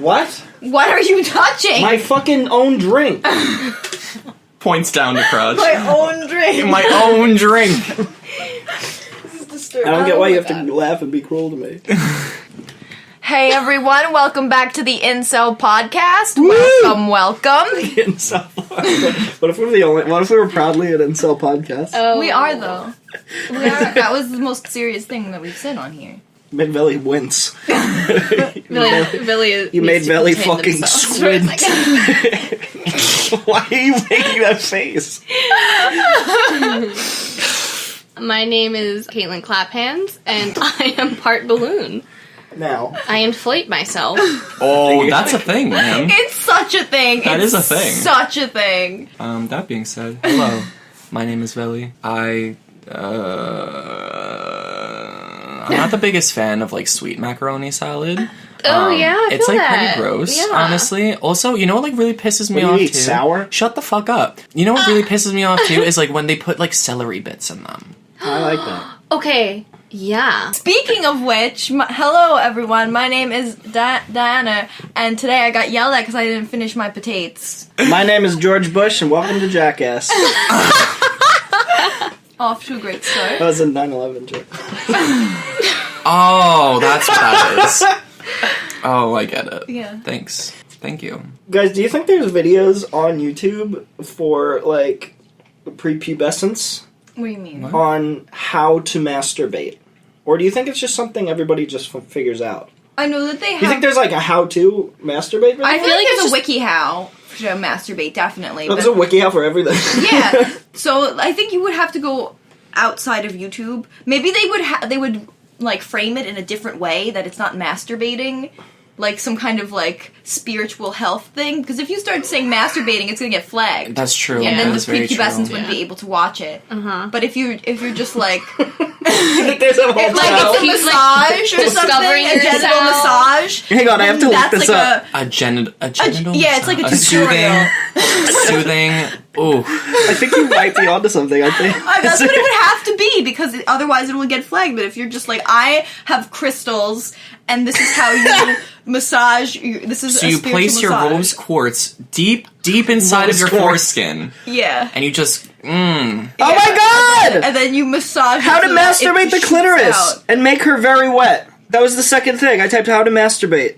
What? What are you touching? My fucking own drink. Points down to Crutch. My own drink. My own drink. This is disturbing. I don't get why you have to laugh and be cruel to me. Hey everyone, welcome back to the Incel Podcast. Woo! Welcome. Incel podcast. What if we were proudly an Incel podcast? Oh. We are though. We are. That was the most serious thing that we've said on here. Made Velly wince. Velly You made Velly fucking squint. Why are you making that face? My name is Caitlin Claphands, and I am part balloon. Now. I inflate myself. Oh, that's a thing, man. It's such a thing. That is a thing. Such a thing. That being said, hello. My name is Velly. I'm not the biggest fan of, like, sweet macaroni salad. It's like pretty gross, honestly. Also, you know what like really pisses me off too? Sour? Shut the fuck up. You know what really pisses me off too is like when they put like celery bits in them. I like that. Okay, yeah. Speaking of which, hello everyone. My name is Diana, and today I got yelled at because I didn't finish my potatoes. My name is George Bush, and welcome to Jackass. Off to a great start. That was a 9/11 joke. Oh, that's what that is. Oh, I get it. Yeah. Thanks. Thank you. Guys, do you think there's videos on YouTube for, like, prepubescence? What do you mean? What? On how to masturbate? Or do you think it's just something everybody just figures out? I know that they have. Do you think there's, like, a how-to masturbate video? I feel like there's a WikiHow to masturbate, definitely. There's a WikiHow for everything. Yeah. So I think you would have to go outside of YouTube. Maybe they would like frame it in a different way that it's not masturbating, like some kind of like spiritual health thing. Because if you start saying masturbating, it's gonna get flagged. That's true. And then the That's very prepubescents true. wouldn't be able to watch it. But if you're just like There's a whole it's like channel. it's a massage or Discovering something, a genital yourself. massage. Hang on, I have to look That's this like up. A genital. Yeah, it's like a soothing. tutorial. Ooh. I think you might be onto something, I think. That's what it would have to be, because otherwise it will get flagged. But if you're just like, I have crystals, and this is how you massage. This is So a you spiritual place your massage. rose quartz deep inside of your Rose quartz. foreskin, Yeah. and you just Oh my god! And then you massage. How to it so that masturbate it the shoots clitoris out. and make her very wet. That was the second thing. I typed how to masturbate.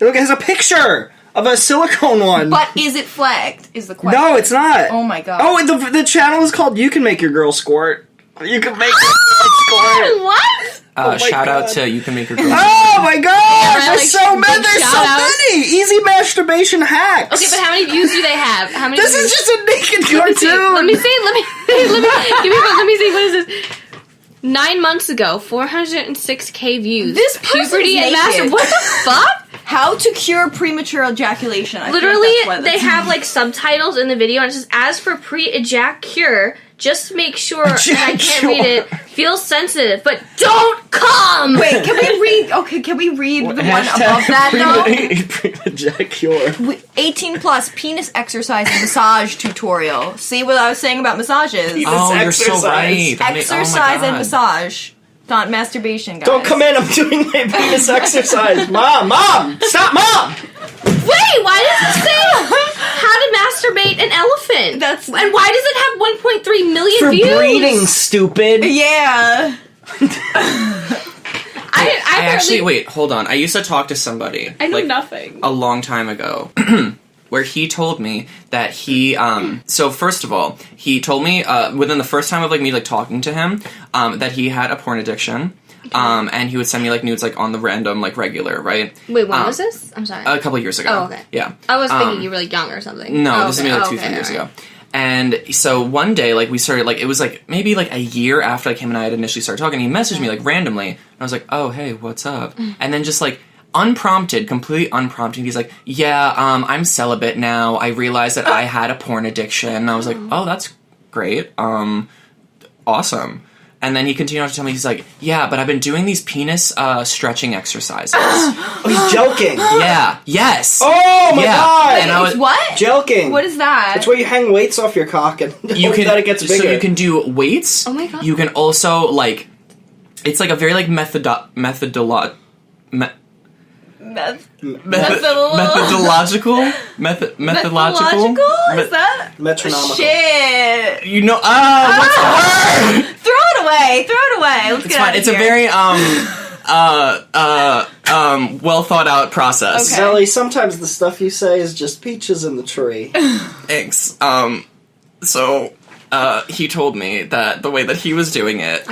Look, it has a picture of a silicone one. But is it flagged? Is the question. No, it's not. Oh my god. Oh, and the channel is called You Can Make Your Girl Squirt. You can make your girl squirt. What? Oh my shout out God. to You Can Make Your Girl. Oh my god! Yeah, There's like, so many. big There's so shout-outs. many. Easy masturbation hacks. Okay, but how many views do they have? How many This views? is just a naked Let me see. cartoon. Let me see. Let me see. What is this? 9 months ago, 406K views. This person's puberty and naked. master. What the fuck? How to cure premature ejaculation. I feel like Literally, that's why they that's- have like subtitles in the video, and it says, "As for pre-ejac cure, just make sure." And I can't read it. Feel sensitive, but don't come. Wait, can we read? Okay, can we read the one above that though? Premajecure. 18 plus penis exercise and massage tutorial. See what I was saying about massages? Oh, you're exercise. so right. Exercise and massage, not masturbation, guys. Don't come in, I'm doing my penis exercise. Mom! Stop, Mom! Wait, why does it say how to masturbate an elephant? And why does it have 1.3 million For views? breeding, stupid. Yeah. I actually wait. Hold on. I used to talk to somebody. I know like, nothing. a long time ago. Where he told me that he, so first of all, he told me, within the first time of, like, me, like, talking to him, that he had a porn addiction, and he would send me, like, nudes, like, on the random, like, regular, right? Wait, when was this? I'm sorry. A couple years ago. Oh, okay. Yeah. I was thinking you were, like, young or something. No, Oh, this is okay. maybe, like, Oh, 2-3 okay, years alright. ago. And so one day, like, we started, like, it was, like, maybe, like, a year after, like, him and I had initially started talking, he messaged me, like, randomly, and I was like, oh, hey, what's up? And then just, like, unprompted, completely unprompted, he's like, yeah, I'm celibate now, I realized that I had a porn addiction, and I was like, oh, that's great, awesome. And then he continued on to tell me, he's like, yeah, but I've been doing these penis, stretching exercises. Oh, he's joking. Yeah, yes! Oh my god! And I was, What? Joking. What is that? It's where you hang weights off your cock and you hope can, that it gets bigger. so you can do weights. Oh my god. You can also, like, it's like a very, like, Methodological? Methodological? Is that? Metronomical. Shit. You know, what's the word? Throw it away. Let's It's get fine. out of It's a here. very, well thought out process. Okay. Sally, sometimes the stuff you say is just peaches in the tree. Thanks. So, he told me that the way that he was doing it,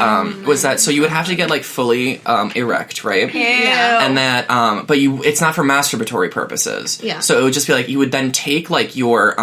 was that, so you would have to get, like, fully, erect, right? Yeah. And that, but it's not for masturbatory purposes. Yeah. So it would just be like, you would then take, like, your,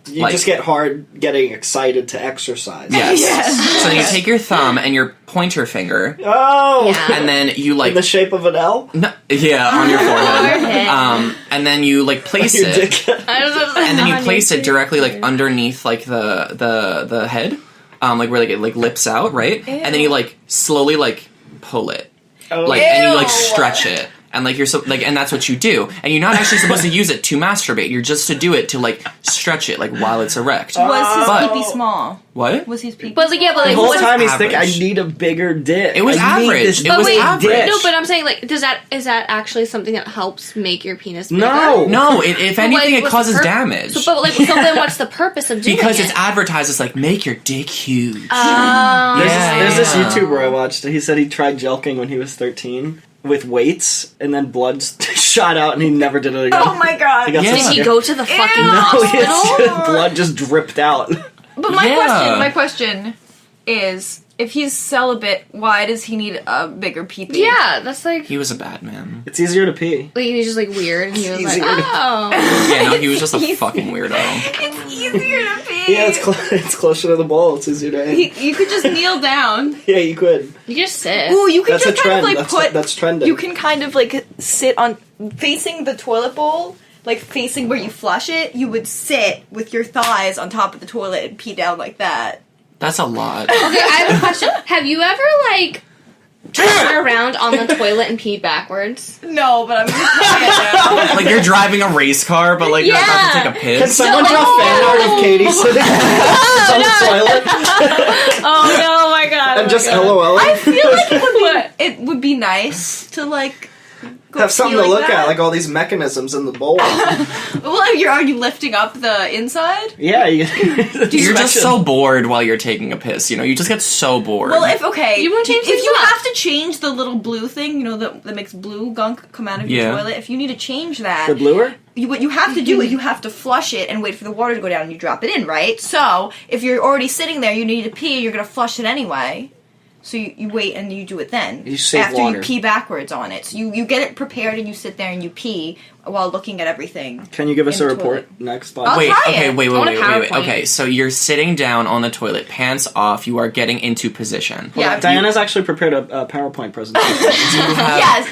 You just get hard getting excited to exercise. Yes. Yes. So you take your thumb and your pointer finger, Oh! Yeah. and then you, like, In the shape of an L? no, yeah, on your forehead. Forehead. And then you, like, place Your it. dick. And then you place it directly, like, underneath, like, the head, like, where, like, it, like, lips out, right? And then you, like, slowly, like, pull it. Oh. Like, and you, like, Ew. stretch it. And, like, and that's what you do. And you're not actually supposed to use it to masturbate. You're just to do it to, like, stretch it, like, while it's erect. Was his But- pee-pee small? What? Was his pee-pee? But like, yeah, but The like, whole what's- time he's thinking, I average. need a bigger dick. It was I need average. this It was big average. dick. no, but I'm saying, like, is that actually something that helps make your penis bigger? No. No, if But, anything, like, it what's the causes pur- damage. So then what's the purpose of doing Because it? it's advertised as, like, make your dick huge. There's Yeah, this yeah. YouTuber I watched. He said he tried jelqing when he was 13 with weights, and then blood shot out, and he never did it again. Oh my god. He got Yeah. so Did he scared. go to the fucking Ew. No, hospital? his blood just dripped out. But Yeah. my question is, if he's celibate, why does he need a bigger pee-pee? Yeah, that's like He was a bad man. It's easier to pee. he's just like weird, and he was like, Easier to- oh, Yeah, no, he was just a Easy. fucking weirdo. It's easier to pee. Yeah, it's closer to the bowl. It's easier to aim. You could just kneel down. Yeah, you could. you just sit. Ooh, you can That's a just kind of trend. like That's- put. that's trending. You can kind of like sit on facing the toilet bowl, like facing where you flush it. You would sit with your thighs on top of the toilet and pee down like that. That's a lot. Okay, I have a question. Have you ever like turned around on the toilet and peed backwards? No, but I'm gonna try it now. Like you're driving a race car, but like you're about to take a Can piss. someone No, draw like- fan art of Katie sitting on the toilet Oh no, my god! and just LOL? I feel like it would be nice to like go Have something pee to look that. at, like all these mechanisms in the bowl. Well, are you lifting up the inside? Yeah, You're just so bored while you're taking a piss. You know, you just get so bored. Well, if okay, You wanna change if things you up. have to change the little blue thing, you know that makes blue gunk come out of your Yeah. toilet. If you need to change that, the bluer. what you have to do is you have to flush it and wait for the water to go down and you drop it in, right? So if you're already sitting there, you need to pee, you're gonna flush it anyway. So you wait and you do it then. You save after water. you pee backwards on it. So you get it prepared and you sit there and you pee while looking at everything. Can you give us In a the report toilet. next I'll podcast? wait, try okay, it. wait. I want a PowerPoint. Okay, so you're sitting down on the toilet, pants off. You are getting into position. Yeah. Diana's actually prepared a PowerPoint presentation. Yes.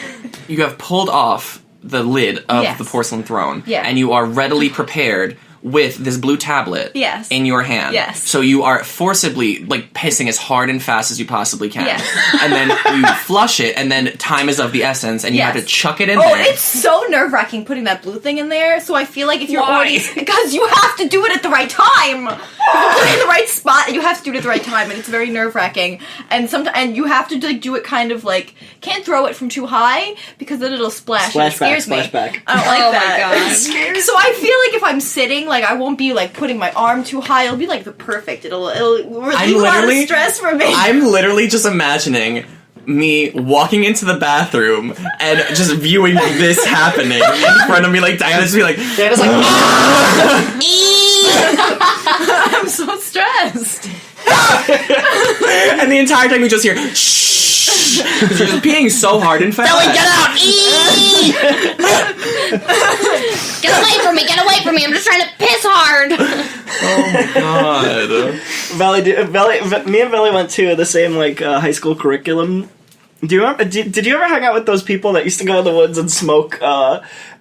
You have pulled off the lid of Yes. the porcelain throne, Yeah. and you are readily prepared with this blue tablet Yes. in your hand. Yes. So you are forcibly like pissing as hard and fast as you possibly can. Yes. And then you flush it, and then time is of the essence, and you have Yes. to chuck it in Oh, there. it's so nerve-wracking putting that blue thing in there. So I feel like if you're Why? already because you have to do it at the right time. You put it in the right spot, and you have to do it at the right time, and it's very nerve-wracking. And and you have to like do it kind of like can't throw it from too high because then it'll splash. And it scares me. Splashback. I don't like Oh my that. God. It scares. So I feel like if I'm sitting, like I won't be like putting my arm too high. It'll be like the perfect. It'll relieve a lot of stress for me. I'm literally just imagining me walking into the bathroom and just viewing this happening in front of me, like Diana's be like, Diana's like, I'm so stressed. and the entire time you just hear shh, 'cause you're just peeing so hard and fast. Get out! Get away from me! Get away from me! I'm just trying to piss hard. God. me and Valley went to the same like high school curriculum. Do you remember, did you ever hang out with those people that used to go in the woods and smoke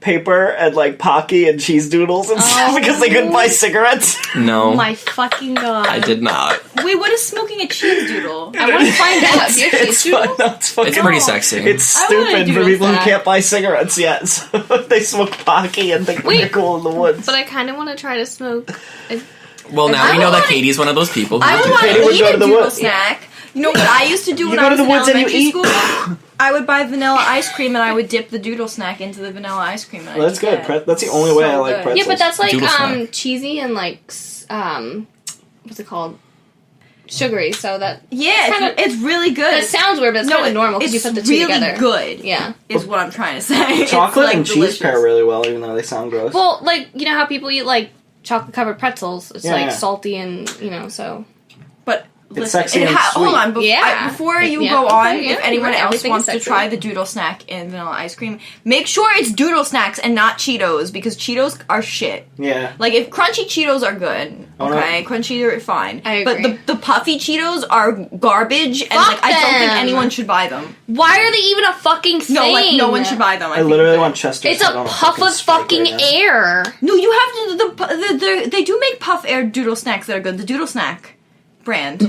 paper and like Pocky and cheese doodles and stuff because they couldn't buy cigarettes? No, Oh my fucking god! I did not. Wait, what is smoking a cheese doodle? I want to find out. Do you have It's cheese fun. doodles? No, it's fucking. It's pretty sexy. It's I wanna stupid for doodle people who that. can't buy cigarettes yet. So they smoke Pocky and think Wait. they're cool in the woods. But I kind of want to try to smoke. Well, now I we know would that wanna- Katie's one of those people who I would do want Katie to would eat go a to the doodle woods. snack. You know what I used to do when go I to was the in woods and you elementary eat? school? I would buy vanilla ice cream and I would dip the doodle snack into the vanilla ice cream. And That's good. That's the only way I like pretzels. Yeah, but that's like Doodle snack. cheesy and like what's it called? Sugary. So that it's really good. It sounds weird, but it's kind of normal because you put the two really together. Good. Yeah, is what I'm trying to say. Chocolate it's, and delicious. cheese pair really well, even though they sound gross. well, like you know how people eat like chocolate covered pretzels. It's like Yeah. salty and so. But listen, sexy and hold sweet. on, before you Yeah. go on, Okay, yeah, if anyone else everything wants is to sexy. try the doodle snack in vanilla ice cream, make sure it's doodle snacks and not Cheetos, because Cheetos are shit. Yeah. Like, if crunchy Cheetos are good, okay, crunchy are fine. I agree. But the puffy Cheetos are garbage, and Fuck I don't think them. anyone should buy them. Why are they even a fucking thing? No, like, no one should buy them. I literally want Chester's. It's a puff of fucking air. No, you have to. They do make puff air doodle snacks that are good. The Doodle Snack brand.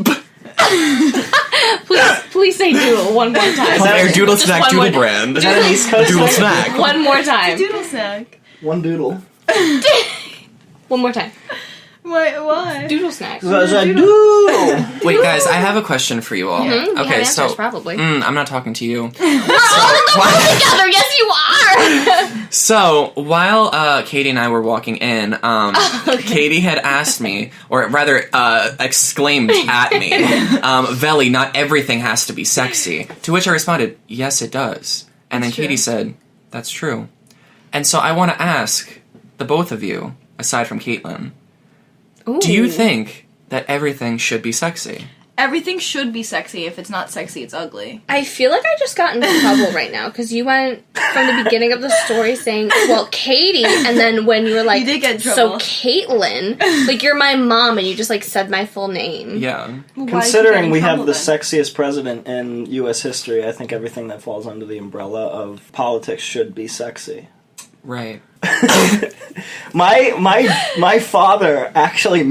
Please say doodle one more time. that Air Just Doodle one Snack more- Doodle brand. Is that an East Coast Doodle thing? Snack. One more time. Doodle Snack. One doodle. One more time. Why? Doodle snacks. That's a doodle. Wait, guys, I have a question for you all. We Okay, have so answers, probably. I'm not talking to you. Together, yes, you are. So while Katie and I were walking in, Katie had asked me, or rather exclaimed at me, Veli, not everything has to be sexy. To which I responded, yes, it does. And then Katie said, that's true. And so I want to ask the both of you, aside from Caitlin, do you think that everything should be sexy? Everything should be sexy. If it's not sexy, it's ugly. I feel like I just got in trouble right now because you went from the beginning of the story saying, well, Katie, and then when you were like, You did get in so trouble. Caitlin, like you're my mom, and you just like said my full name. Yeah. Well, why did you get Considering in we have trouble the then? sexiest president in U.S. history, I think everything that falls under the umbrella of politics should be sexy. Right. My father actually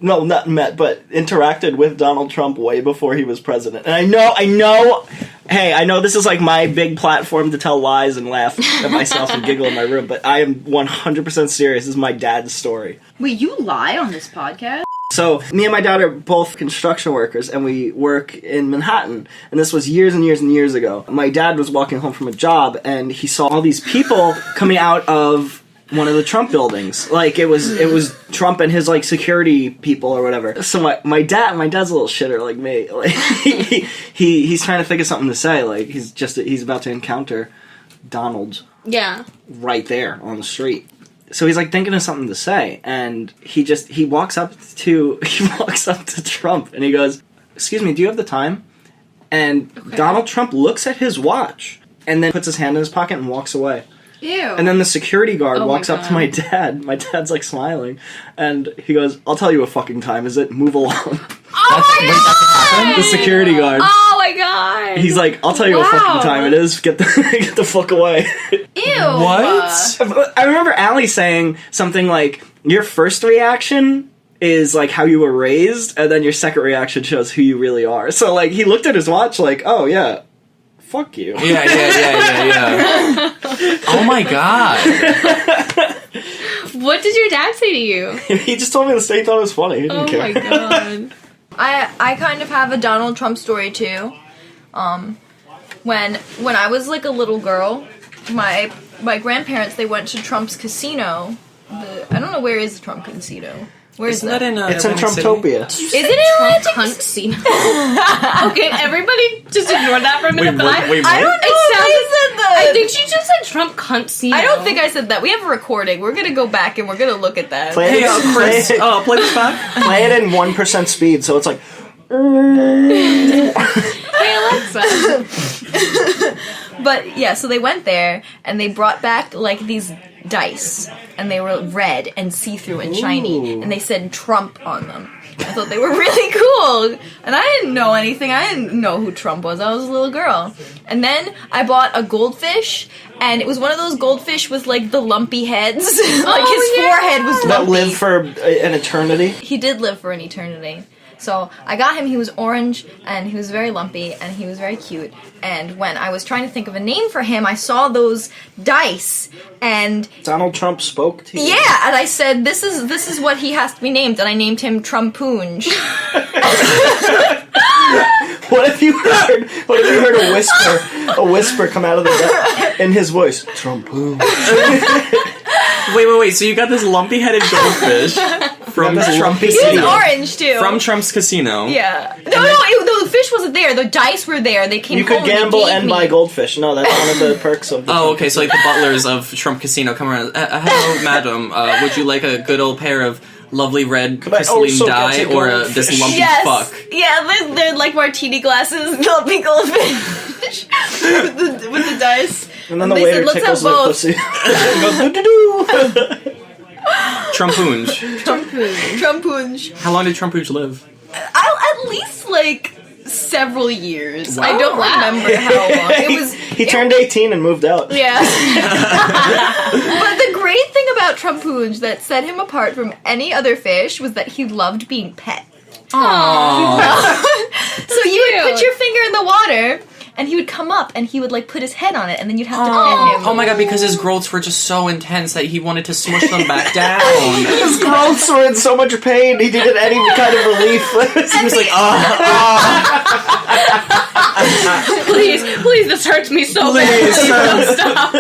interacted with Donald Trump way before he was president. And I know, hey, I know this is like my big platform to tell lies and laugh at myself and giggle in my room, but I am 100% serious. This is my dad's story. Wait, you lie on this podcast? So, me and my dad are both construction workers, and we work in Manhattan. And this was years and years and years ago. My dad was walking home from a job, and he saw all these people coming out of one of the Trump buildings. Like, it was Trump and his, like, security people or whatever. So my dad's a little shitter like me. Like, he's trying to think of something to say. Like, he's about to encounter Donald Yeah. right there on the street. So he's like thinking of something to say, and he walks up to Trump, and he goes, "Excuse me, do you have the time?" And Donald Trump looks at his watch, and then puts his hand in his pocket and walks away. Ew. And then the security guard Oh my walks up God. to my dad. My dad's like smiling, and he goes, "I'll tell you what fucking time is it. Move along." The security guard. Oh my god. He's like, "I'll tell you what Wow. fucking time it is. Get the fuck away." Ew. What? I remember Allie saying something like, your first reaction is like how you were raised, and then your second reaction shows who you really are. So like he looked at his watch like, oh yeah, fuck you. Yeah. Oh my god. What did your dad say to you? He just told me the state thought it was funny. He didn't Oh care. my god. I kind of have a Donald Trump story too. When I was like a little girl, my grandparents, they went to Trump's casino. I don't know, where is the Trump casino? Where is Isn't that in It's in Atlantic City? Trumptopia. Is it in Atlantic? Hunt scene. Okay, everybody just ignore that for a minute. Wait, but wait, I don't know It if I said that. I think she just said Trump cunt scene. I don't think I said that. We have a recording. We're gonna go back and we're gonna look at that. Play Hey, it, Chris. Play this back. play it in 1% speed, so it's like. Hey Alexa. But yeah, so they went there and they brought back like these dice, and they were red and see-through and shiny, Ooh. and they said Trump on them. I thought they were really cool, and I didn't know anything. I didn't know who Trump was. I was a little girl. And then I bought a goldfish, and it was one of those goldfish with like the lumpy heads. Like his forehead was That lumpy. live for an eternity. He did live for an eternity. So I got him. He was orange, and he was very lumpy, and he was very cute. And when I was trying to think of a name for him, I saw those dice, and Donald Trump spoke to you. yeah, and I said, "This is what he has to be named," and I named him Trumpoonge. What if you heard a whisper come out of the depth in his voice? Trumpoon. Wait. So you got this lumpy-headed goldfish from this Trumpy He Casino. was orange too. From Trump's casino. Yeah. No, the fish wasn't there. The dice were there. They came You home could gamble and and they gave buy me. goldfish. No, that's one of the perks of the Oh, Trump okay. So like the butlers of Trump Casino come around. Hello, madam. Would you like a good old pair of lovely red I also crystalline get dye you or goldfish? this lumpy Yes. fuck? Yeah, they're like martini glasses, lumpy goldfish with the dice. And then the they waiter said, "Let's tickles have their both." pussy. Goes, "Doo-doo-doo." Trumpoonge. Trumpoonge. How long did Trumpoonge live? At least like several years. Wow. I don't remember how long. It was. He turned 18 and moved out. Yeah. But the great thing about Trumpoonge that set him apart from any other fish was that he loved being pet. Aww. So you would put cute. your finger in the water, and he would come up, and he would like put his head on it, and then you'd have to pet him. Oh my god, because his growths were just so intense that he wanted to smush them back down. His growths were in so much pain, he needed any kind of relief. He was like, Please, this hurts me so bad. Please, Please don't stop.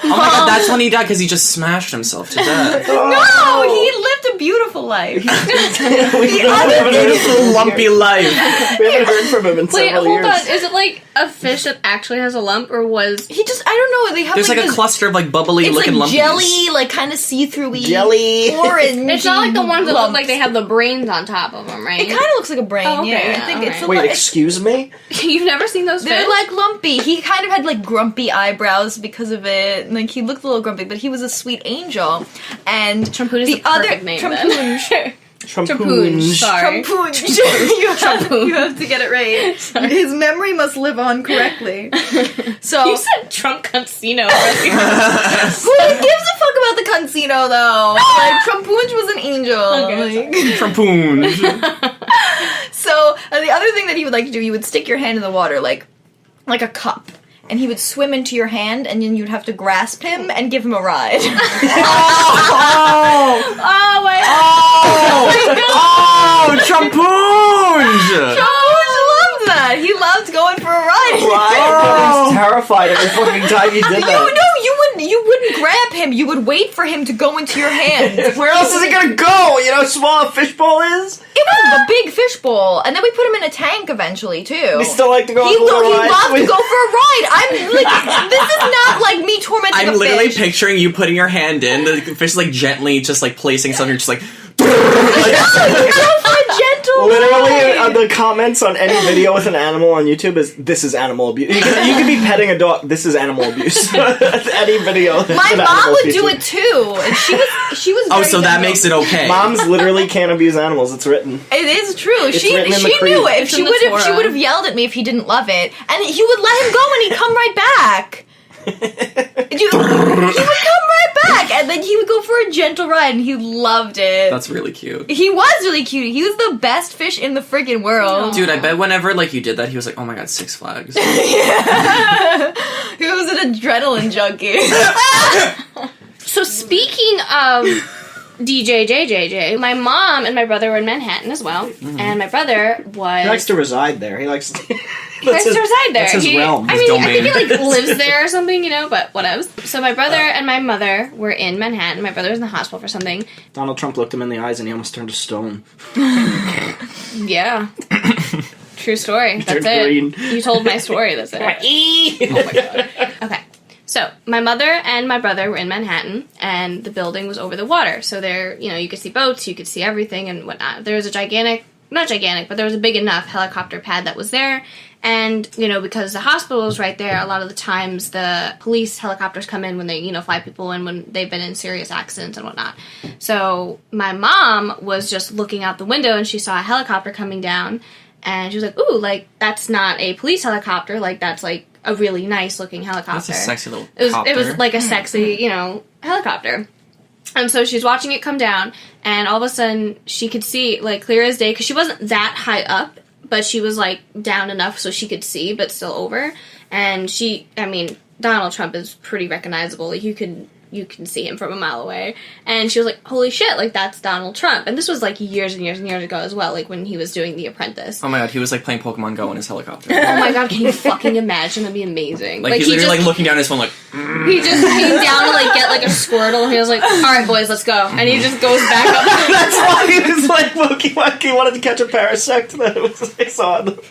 oh my god, that's when he died because he just smashed himself to death. No, he lived a beautiful life. We haven't Beautiful lumpy life. heard from him in Wait, several hold years. on. Is it like a fish that actually has a lump, or was He just, I don't know, they have There's like a this, cluster of like bubbly it's looking like lumpies. jelly, like kind of see-through-y. Jelly. Orange. It's not like the ones that look like they have the brains on top of them, right? It kind of looks like a brain, Oh, okay, yeah. yeah, I think alright. it's a Wait, excuse me? You've never seen those They're fish? like lumpy. He kind of had like grumpy eyebrows because of it. Like he looked a little grumpy, but he was a sweet angel. And Trumpoon is the the perfect other name. Trumpoonge. Trumpoonge. Sorry. Trumpoonge. You have to get it right. His memory must live on correctly. So You said Trump Casino. who gives a fuck about the casino though? Like Trumpoonge was an angel. Okay, Like- Trumpoonge. So the other thing that he would like to do, he would stick your hand in the water like a cup. And he would swim into your hand, and then you'd have to grasp him and give him a ride. Oh my Oh, Trumpoonge! Trumpoonge loved that. He loved going for a ride. I was terrified every fucking time you did that. You wouldn't grab him. You would wait for him to go into your hand. Where else is he gonna go? You know how small a fishbowl is? It was a big fishbowl, and then we put him in a tank eventually too. We still like to go He on little rides. loved to go for a ride. I'm like, this is not like me tormenting I'm a literally fish. picturing you putting your hand in, the fish is like gently just like placing something, just like Go for a gentle Literally, ride. the comments on any video with an animal on YouTube is, "This is animal abuse." You could be petting a dog. This is animal abuse. Any video. My with an mom animal would do feature. it too, and she was. oh, very so that gentle. makes it okay. Moms literally can't abuse animals. It's written. It is true. It's She written in the knew creed. it. It's She in the would have. She Torah. would have yelled at me if he didn't love it, and he would let him go, and he'd come right back. He would come right back, and then he would go for a gentle ride, and he loved it. That's really cute. He was really cute. He was the best fish in the friggin' world. Dude, I bet whenever like you did that, he was like, "Oh my god, Six Flags." He was an adrenaline junkie. So speaking of DJ JJJ, my mom and my brother were in Manhattan as well, and my brother was. He likes to reside there. He likes. He likes to reside there. That's his realm. I His mean, I think he domain. like lives there or something, you know. But whatever. So my brother and my mother were in Manhattan. My brother was in the hospital for something. Donald Trump looked him in the eyes and he almost turned to stone. Yeah. True story. That's turned it. green. You told my story. That's it. Oh my god. Okay. So my mother and my brother were in Manhattan, and the building was over the water. So there, you know, you could see boats, you could see everything and whatnot. There was a not gigantic, but there was a big enough helicopter pad that was there. And, you know, because the hospital is right there, a lot of the times the police helicopters come in when they, you know, fly people in when they've been in serious accidents and whatnot. So my mom was just looking out the window and she saw a helicopter coming down. And she was like, ooh, like, that's not a police helicopter. Like, that's, like, a really nice looking helicopter. That's a sexy little It was copter. like a sexy, you know, helicopter. And so she's watching it come down, and all of a sudden she could see, like, clear as day, because she wasn't that high up, but she was, like, down enough so she could see, but still over. And Donald Trump is pretty recognizable. Like, you could you can see him from a mile away. And she was like, holy shit, like, that's Donald Trump. And this was, like, years and years and years ago as well, like, when he was doing The Apprentice. Oh my god, he was like playing Pokemon Go in his helicopter. Oh my god, can you fucking imagine? That'd be amazing. Like he's he literally just, like looking down at his phone like he just came down to like get like a Squirtle and he was like, alright boys, let's go. And he just goes back up. That's why he was like Pokemon. He wanted to catch a Parasect that it was I saw in the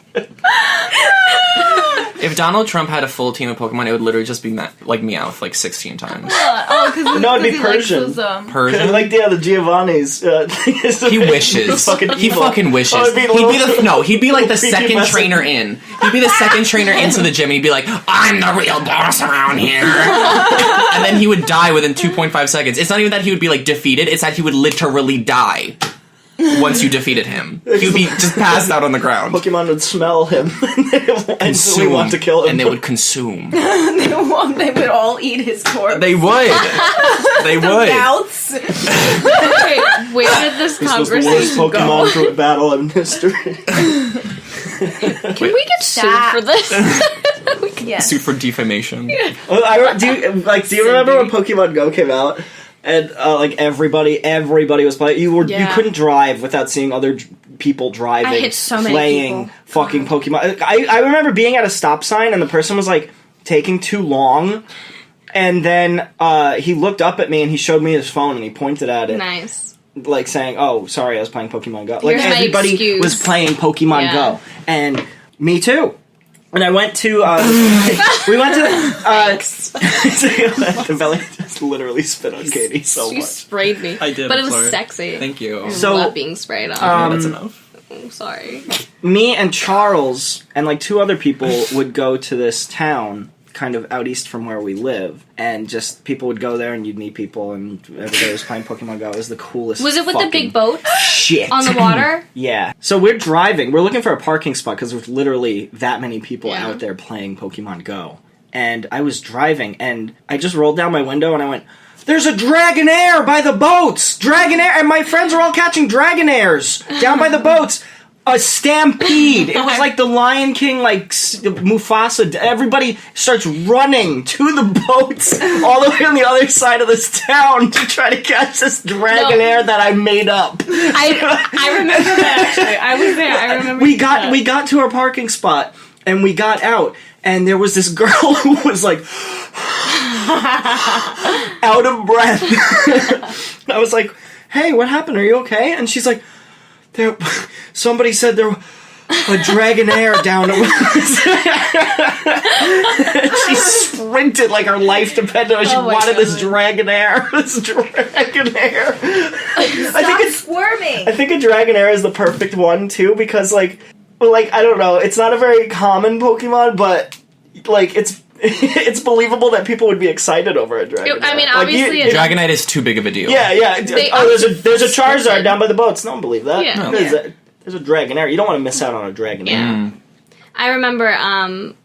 if Donald Trump had a full team of Pokemon, it would literally just be like Meowth like 16 times. Oh, because No, it'd be Persian. Persian? Like the Giovanni's. He wishes. He fucking wishes. Oh, He'd be like the Creepy second person. trainer in. He'd be the second trainer into the gym and he'd be like, I'm the real boss around here. And then he would die within 2.5 seconds. It's not even that he would be like defeated, it's that he would literally die once you defeated him. He would be just passed out on the ground. Pokemon would smell him and they would instantly want to kill him. And they would consume. They would all eat his corpse. They would. They would. Mouths. Wait, where did this This was the worst conversation go? Pokemon battle in history. Can we get sued Stop. for this? Yes. Sued for defamation. Do you remember when Pokemon Go came out? And like everybody was playing. You Yeah. couldn't drive without seeing other people driving. I hit so many playing people. fucking Pokemon. I remember being at a stop sign and the person was like taking too long, and then he looked up at me and he showed me his phone and he pointed at it, Nice. like saying, "Oh, sorry, I was playing Pokemon Go." Here's like my everybody excuse. was playing Pokemon Yeah. Go, and me too. And I went to, we went to, the belly just literally spit on Katie so She much. sprayed me. I did, But it I'm was sorry. sexy. Thank you. I So, love being sprayed on. Okay, that's enough. I'm sorry. Me and Charles and like two other people would go to this town kind of out east from where we live, and just people would go there and you'd meet people and everybody was playing Pokemon Go. It was the coolest Was it with the fucking big boat shit on the water? Yeah. So we're driving. We're looking for a parking spot because there's literally that many people Yeah. out there playing Pokemon Go. And I was driving, and I just rolled down my window, and I went, "There's a Dragonair by the boats! Dragonair!" And my friends are all catching Dragonairs down by the boats. A stampede. It was like the Lion King, like Mufasa. Everybody starts running to the boats all the way on the other side of this town to try to catch this Dragonair that I made up. I remember that actually. I was there. I remember We that. got to our parking spot and we got out, and there was this girl who was like out of breath. I was like, "Hey, what happened? Are you okay?" And she's like, somebody said there a Dragonair down. She sprinted like her life depended on it. She Oh my wanted this God. Dragonair. This Dragonair. Stop squirming. I think a Dragonair is the perfect one too, because like I don't know, it's not a very common Pokemon, but like it's believable that people would be excited over a Dragonair. I mean, Like, obviously it's- Dragonite is too big of a deal. yeah. They There's a Charizard down by the boats. No one believe that. Yeah. No. There's a Dragonair. You don't want to miss out on a Dragonair. Yeah. I remember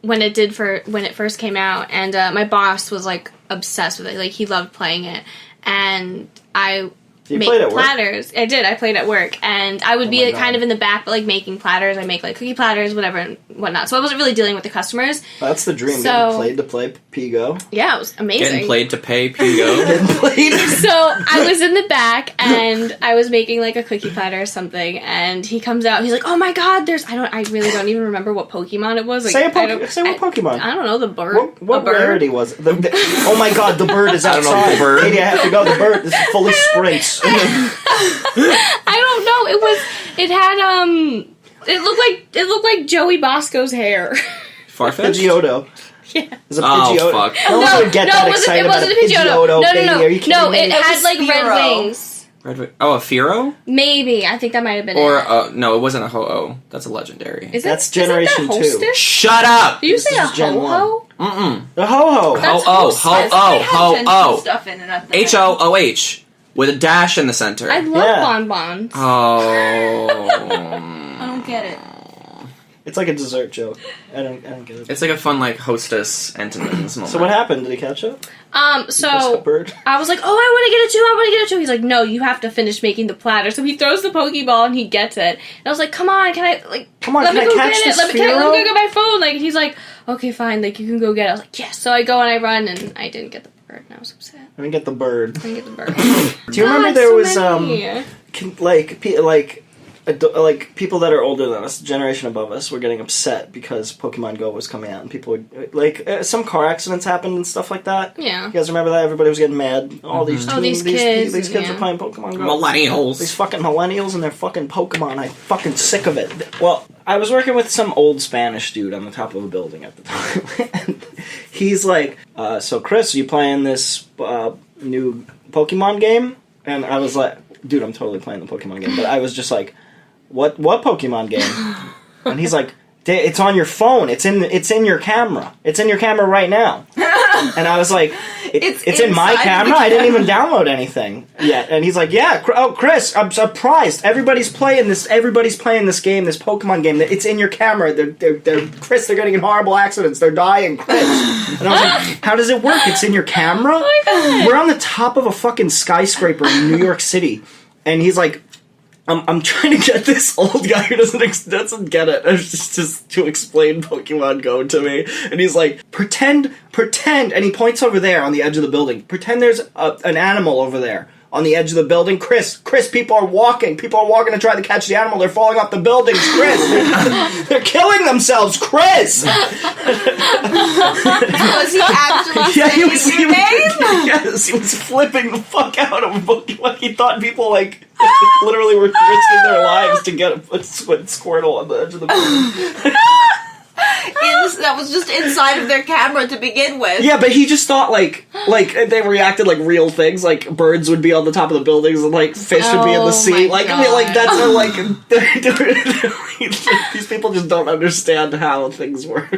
when it first came out, and my boss was like obsessed with it. Like he loved playing it, and I You made played at work? platters. I did. I played at work, and I would Oh be my God. kind of in the back, but like making platters. I make like cookie platters, whatever, and whatnot. So I wasn't really dealing with the customers. That's the dream. So- Getting played to play Pigo. Yeah, it was amazing. Getting played to pay Pigo. Getting played. So I was in the back and I was making like a cookie platter or something, and he comes out. He's like, "Oh my god, I really don't even remember what Pokemon it was." Like, Say I don't- what Pokemon. I don't know, the bird. What a bird. rarity was it? Oh my god, the bird is I don't outside. know, the bird. Katie, I have to go. The bird is fully sprints. I don't know. It looked like Joey Bosco's hair. Farfetch'd? Pidgeotto. Yeah. Is a Oh, Pidgeotto. fuck. No one would get that excited it wasn't about a Pidgeotto. No, baby. Are you kidding No, me? it had was like red Spearow. wings. Oh, a Firo? Maybe. I think that might have been Or, it. no, it wasn't a Ho-Oh. That's a legendary. That's Generation 2. Shut up! Did you say a is Gen ho-ho? Mm-mm. The Ho-Ho. That's Ho-Oh, hostess. Ho-Oh, Stuff in it at the H-O-O-H. With a dash in the center. I love Yeah. bonbons. Oh. I don't get it. It's like a dessert joke. I don't get it. It's like a fun, like, hostess Entenmann's moment. So what happened? Did he catch it? Just a So bird. I was like, "Oh, I want to get it too. I want to get it too." He's like, "No, you have to finish making the platter." So he throws the Pokeball and he gets it. And I was like, "Come on, can I Come on, let can me I go catch get it? this Let me Firo? go get my phone." Like, and he's like, "Okay, fine. Like, you can go get it." I was like, "Yes." So I go and I run and I didn't get the bird, and I was upset. Let me get the bird. I didn't get the bird. Do you remember there was many. like people that are older than us, the generation above us, were getting upset because Pokemon Go was coming out, and people would some car accidents happened and stuff like that. Yeah. You guys remember that? Everybody was getting mad. All these these kids kids, are playing Pokemon Go. Millennials. These fucking millennials and their fucking Pokemon. I'm fucking sick of it. Well, I was working with some old Spanish dude on the top of a building at the time, and he's like, "So Chris, are you playing this new Pokemon game?" And I was like, "Dude, I'm totally playing the Pokemon game," but I was just like, What Pokemon game? And he's like, it's on your phone. It's in your camera. It's in your camera right now. And I was like, it's in my camera? I didn't even download anything yet. And he's like, yeah. Oh, Chris, I'm surprised. Everybody's playing this game, this Pokemon game. It's in your camera. They're Chris, they're getting in horrible accidents. They're dying, Chris. And I was like, how does it work? It's in your camera? Oh my God. We're on the top of a fucking skyscraper in New York City. And he's like, I'm trying to get this old guy who doesn't get it. It's just to explain Pokemon Go to me. And he's like, pretend, and he points over there on the edge of the building. Pretend there's an animal over there on the edge of the building. Chris, people are walking. People are walking to try to catch the animal. They're falling off the buildings. Chris, they're killing themselves. Chris! Was he actually saying your name? Yes, he was flipping the fuck out of Pokemon. He thought people, literally were risking their lives to get a Squirtle on the edge of the building. That was just inside of their camera to begin with. Yeah, but he just thought, like they reacted like real things, like birds would be on the top of the buildings and, fish would be in the sea. These people just don't understand how things work.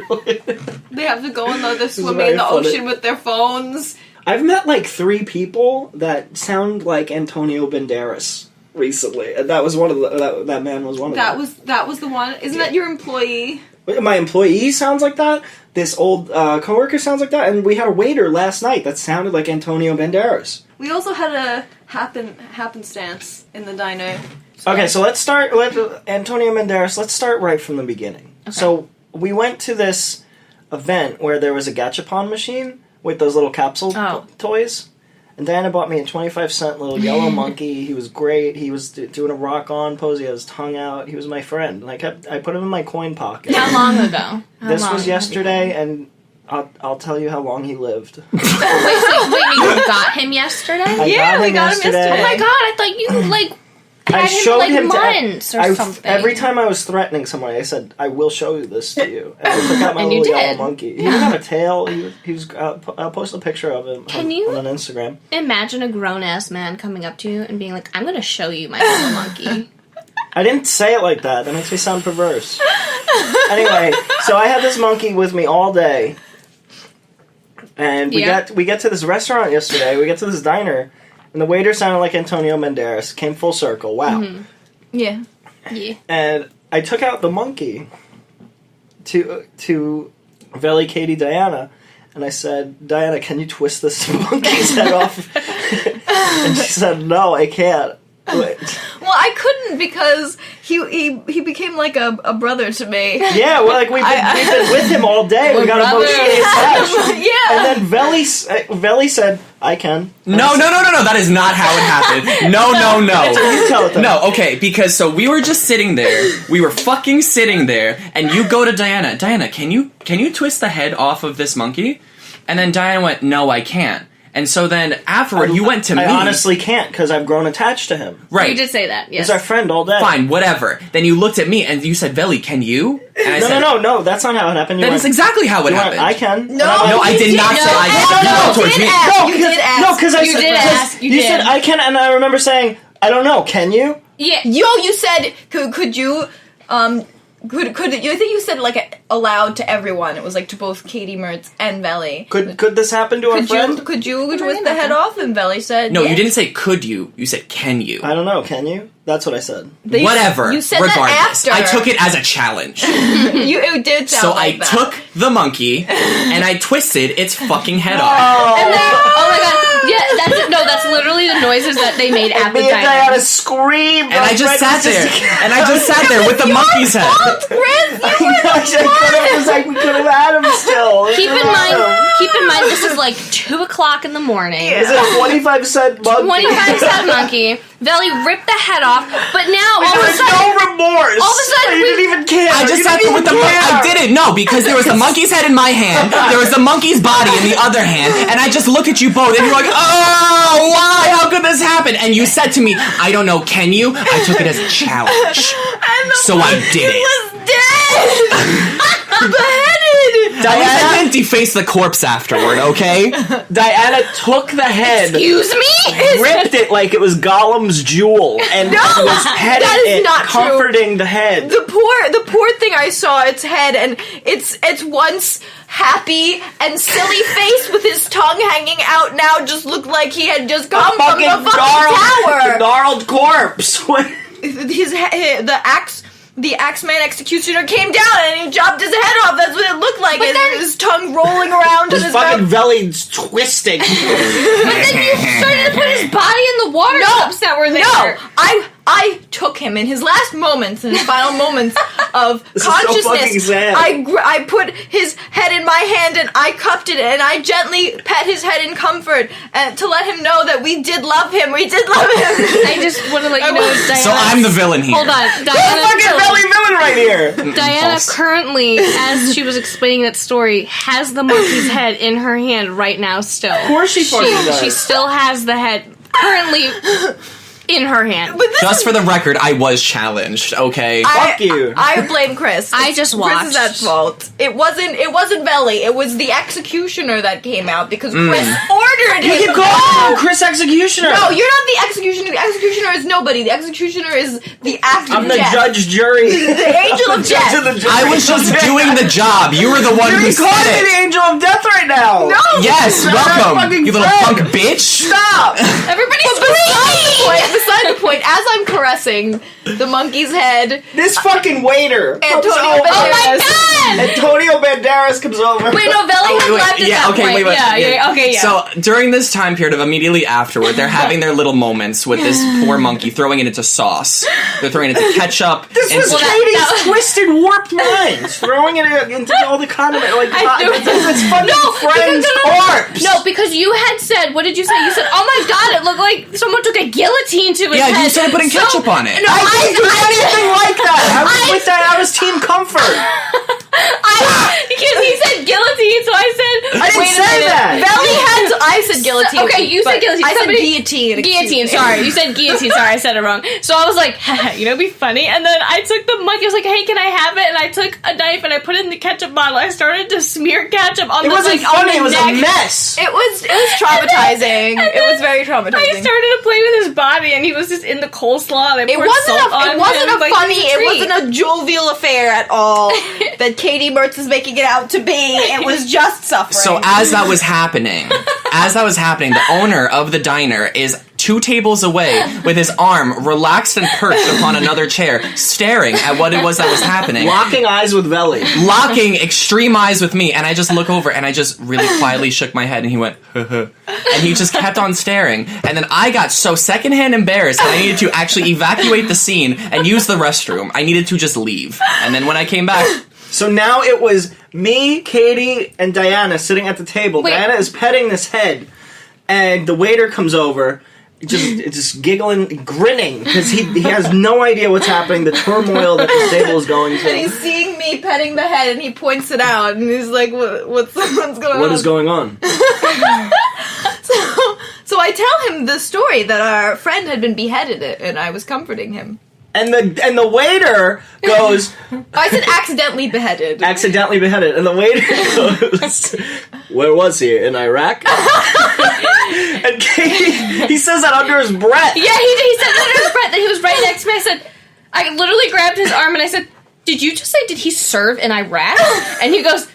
They have to go and they're swimming very in the funny. ocean with their phones. I've met, 3 people that sound like Antonio Banderas recently, and that was one of that man was one of them. That was the one. Isn't that your employee? My employee sounds like that. This old coworker sounds like that, and we had a waiter last night that sounded like Antonio Banderas. We also had a happenstance in the diner. Okay, so let's start. Antonio Banderas. Let's start right from the beginning. Okay. So we went to this event where there was a gachapon machine with those little capsule toys. And Diana bought me a 25-cent little yellow monkey. He was great. He was doing a rock-on pose. He had his tongue out. He was my friend. And I put him in my coin pocket. How long ago? This was yesterday, and I'll tell you how long he lived. wait, you got him yesterday? We got him yesterday. Oh my god, I thought you, I showed him months or something. Every time I was threatening someone, I said, "I will show you this to you." And I took out my little yellow monkey. He didn't have a tail. He was. I'll post a picture of him on Instagram. Imagine a grown-ass man coming up to you and being like, "I'm going to show you my little monkey." I didn't say it like that. That makes me sound perverse. Anyway, so I had this monkey with me all day, and we get to this restaurant yesterday. We get to this diner. And the waiter sounded like Antonio Banderas. Came full circle. Wow. Mm-hmm. Yeah. And I took out the monkey to Veli, Katie, Diana, and I said, "Diana, can you twist this monkey's head off?" And she said, "No, I can't." Well, I couldn't because he became like a brother to me. Yeah, well, we've been with him all day. We got emotionally attached. Yeah. And then Veli said, "I can." No, that is not how it happened. No. You tell it then. No, okay, because so we were just sitting there, we were fucking sitting there, and you go to Diana, can you twist the head off of this monkey? And then Diana went, "No, I can't." And so then afterward, you went to me. I honestly can't because I've grown attached to him. Right. You did say that, yes. He's our friend all day. Fine, whatever. Then you looked at me and you said, "Veli, can you?" And I said, No, that's not how it happened. That is exactly how it happened. I can. No, I did not say I can. You did ask. No, because You said I can, and I remember saying, "I don't know, can you?" Yeah. You said, could you, could you, I think you said, aloud to everyone. It was, to both Katie Mertz and Veli. Could this happen to our friend? Could you twist the head off? And Veli said, No, yes. You didn't say could you. You said can you. I don't know, can you? That's what I said. Whatever. You said regardless. that after. I took it as a challenge. It did sound So like that. I took the monkey and I twisted its fucking head off. And then, oh my god, yeah, that's literally the noises that they made at the Me and diner. Diana screamed. And I just sat there. And I just sat there with the monkey's head. Chris, We could have had him still. Keep in mind, this is like 2 o'clock in the morning. Is it a 25-cent monkey? 25-cent monkey. Veli ripped the head off, but now all of a There's sudden, no remorse. all of a sudden you didn't even care. I just sat there with the I didn't know because there was the monkey's head in my hand, there was the monkey's body in the other hand, and I just looked at you both and you're like, oh, why? How could this happen? And you said to me, I don't know, can you? I took it as a challenge. So I did it. was dead! Beheaded! I didn't deface the corpse afterward, okay? Diana took the head, excuse me? ripped it like it was Gollum's jewel, and was petting that is it, not true. comforting the head. The poor thing, I saw its head, and it's once happy and silly face with his tongue hanging out now just looked like he had just come from the fucking tower. Gnarled corpse. The Axeman executioner came down and he chopped his head off. That's what it looked like. His tongue rolling around in his fucking mouth. belly's twisting. But then you started to put his body in the water cups that were there. No, I took him in his last moments, in his final moments of This is so fucking consciousness. sad. I put his head in my hand and I cupped it and I gently pet his head in comfort and to let him know that we did love him. We did love him. I just want to let you know, Diana. So I'm the villain here. Hold on, Diana. Fucking belly villain right here. Diana False. currently, as she was explaining that story, has the monkey's head in her hand right now. Still, of course she fucking does. She still has the head currently in her hand. Just for the record, I was challenged, okay? Fuck you. I blame Chris. I just watched. Chris's at fault. It wasn't Belly. It was the executioner that came out because Chris ordered You it. keep calling him Chris Executioner. No, you're not the executioner. The executioner is nobody. The executioner is the act of I'm the death. judge, jury. The angel of death. I was just doing the job. You were the one who You're said calling me it. the angel of death right now. No. Yes, You're not welcome, fucking you little friend. punk bitch. Stop. Everybody's Beside the point, as I'm caressing the monkey's head, This fucking waiter. Antonio comes over. Banderas. Oh my God! Antonio Banderas comes over. Wait, no, Belly had left at that point. Wait. So during this time period of immediately afterward, they're having their little moments with this poor monkey, throwing it into sauce. They're throwing it into ketchup. This was into- Katie's twisted, warped mind, throwing it into all the condiment, like this fucking friend's corpse. No, because you had said, what did you say? You said, oh my God, it looked like someone took a guillotine to his head. Yeah, you started putting ketchup on it. No, I didn't do anything like that. I was with that. I was Team Comfort. Because he said guillotine, so I said, I didn't say that. Belly had. I said guillotine. Okay, you said but guillotine. I said Somebody- guillotine. Guillotine, sorry. You said guillotine, sorry, I said it wrong. So I was like, you know, it'd be funny. And then I took the monkey, I was like, hey, can I have it? And I took a knife and I put it in the ketchup bottle. I started to smear ketchup on It the wasn't like, funny. on It was the neck. a mess. It was traumatizing. And It was then very I traumatizing. started to play with his body, and he was just in the coleslaw. And I It poured wasn't salt on a him, like, funny. was a It treat. wasn't a jovial affair at all that Katie Mertz is making it out to be. It was just suffering. So as that was happening, the owner of the diner is 2 tables away with his arm relaxed and perched upon another chair, staring at what it was that was happening. Locking eyes with Belly. Locking extreme eyes with me, and I just look over and I just really quietly shook my head, and he went, and he just kept on staring. And then I got so secondhand embarrassed that I needed to actually evacuate the scene and use the restroom. I needed to just leave. And then when I came back, So now it was me, Katie, and Diana sitting at the table. Wait. Diana is petting this head, and the waiter comes over, just giggling, grinning, because he has no idea what's happening, the turmoil that this table is going And through. he's seeing me petting the head, and he points it out, and he's like, "What's going on?" What is going on? So I tell him the story that our friend had been beheaded, and I was comforting him. And the waiter goes, I said accidentally beheaded. accidentally beheaded, and the waiter goes, where was he? In Iraq? And Katie, he says that under his breath. Yeah, he said that under his breath, that he was right next to me. I literally grabbed his arm and I said, did you just say, did he serve in Iraq? And he goes,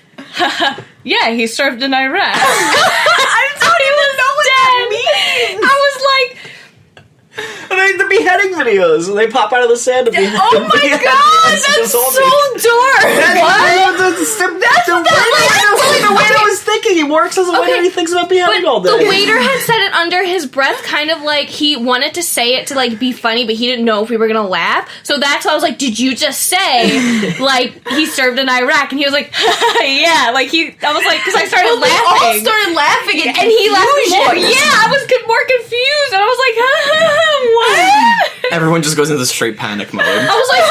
yeah, he served in Iraq. I thought he was dead. I was like, And the beheading videos, they pop out of the sand. To behead, Oh my god, that's so dark! The way the waiter was thinking, he works as a waiter. Okay, He thinks about beheading But all day. the waiter had said it under his breath, kind of like he wanted to say it to like be funny, but he didn't know if we were gonna laugh. So that's why I was like, "Did you just say like he served in Iraq?" And he was like, "Yeah." Like I was like, because I started We all laughing, started laughing, and he laughed more. Yeah, I was more confused, and I was like, "What?" Everyone just goes into straight panic mode. I was like,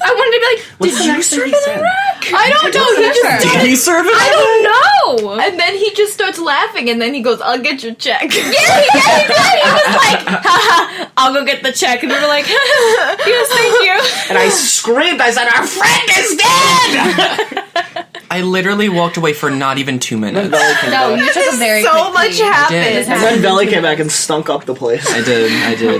I wanted to be like, What's the "Did you next thing serve he in said? Iraq?" I don't know. He just Did he serve it? I don't know. and then he just starts laughing, and then he goes, "I'll get your check." Yeah, he did. He was like, haha, I'll go get the check. And we were like, yes, thank you. And I screamed. I said, "Our friend is dead!" I literally walked away for not even 2 minutes. No, you took a very so quick much leave. happened. And then Belly came back and stunk up the place. I did.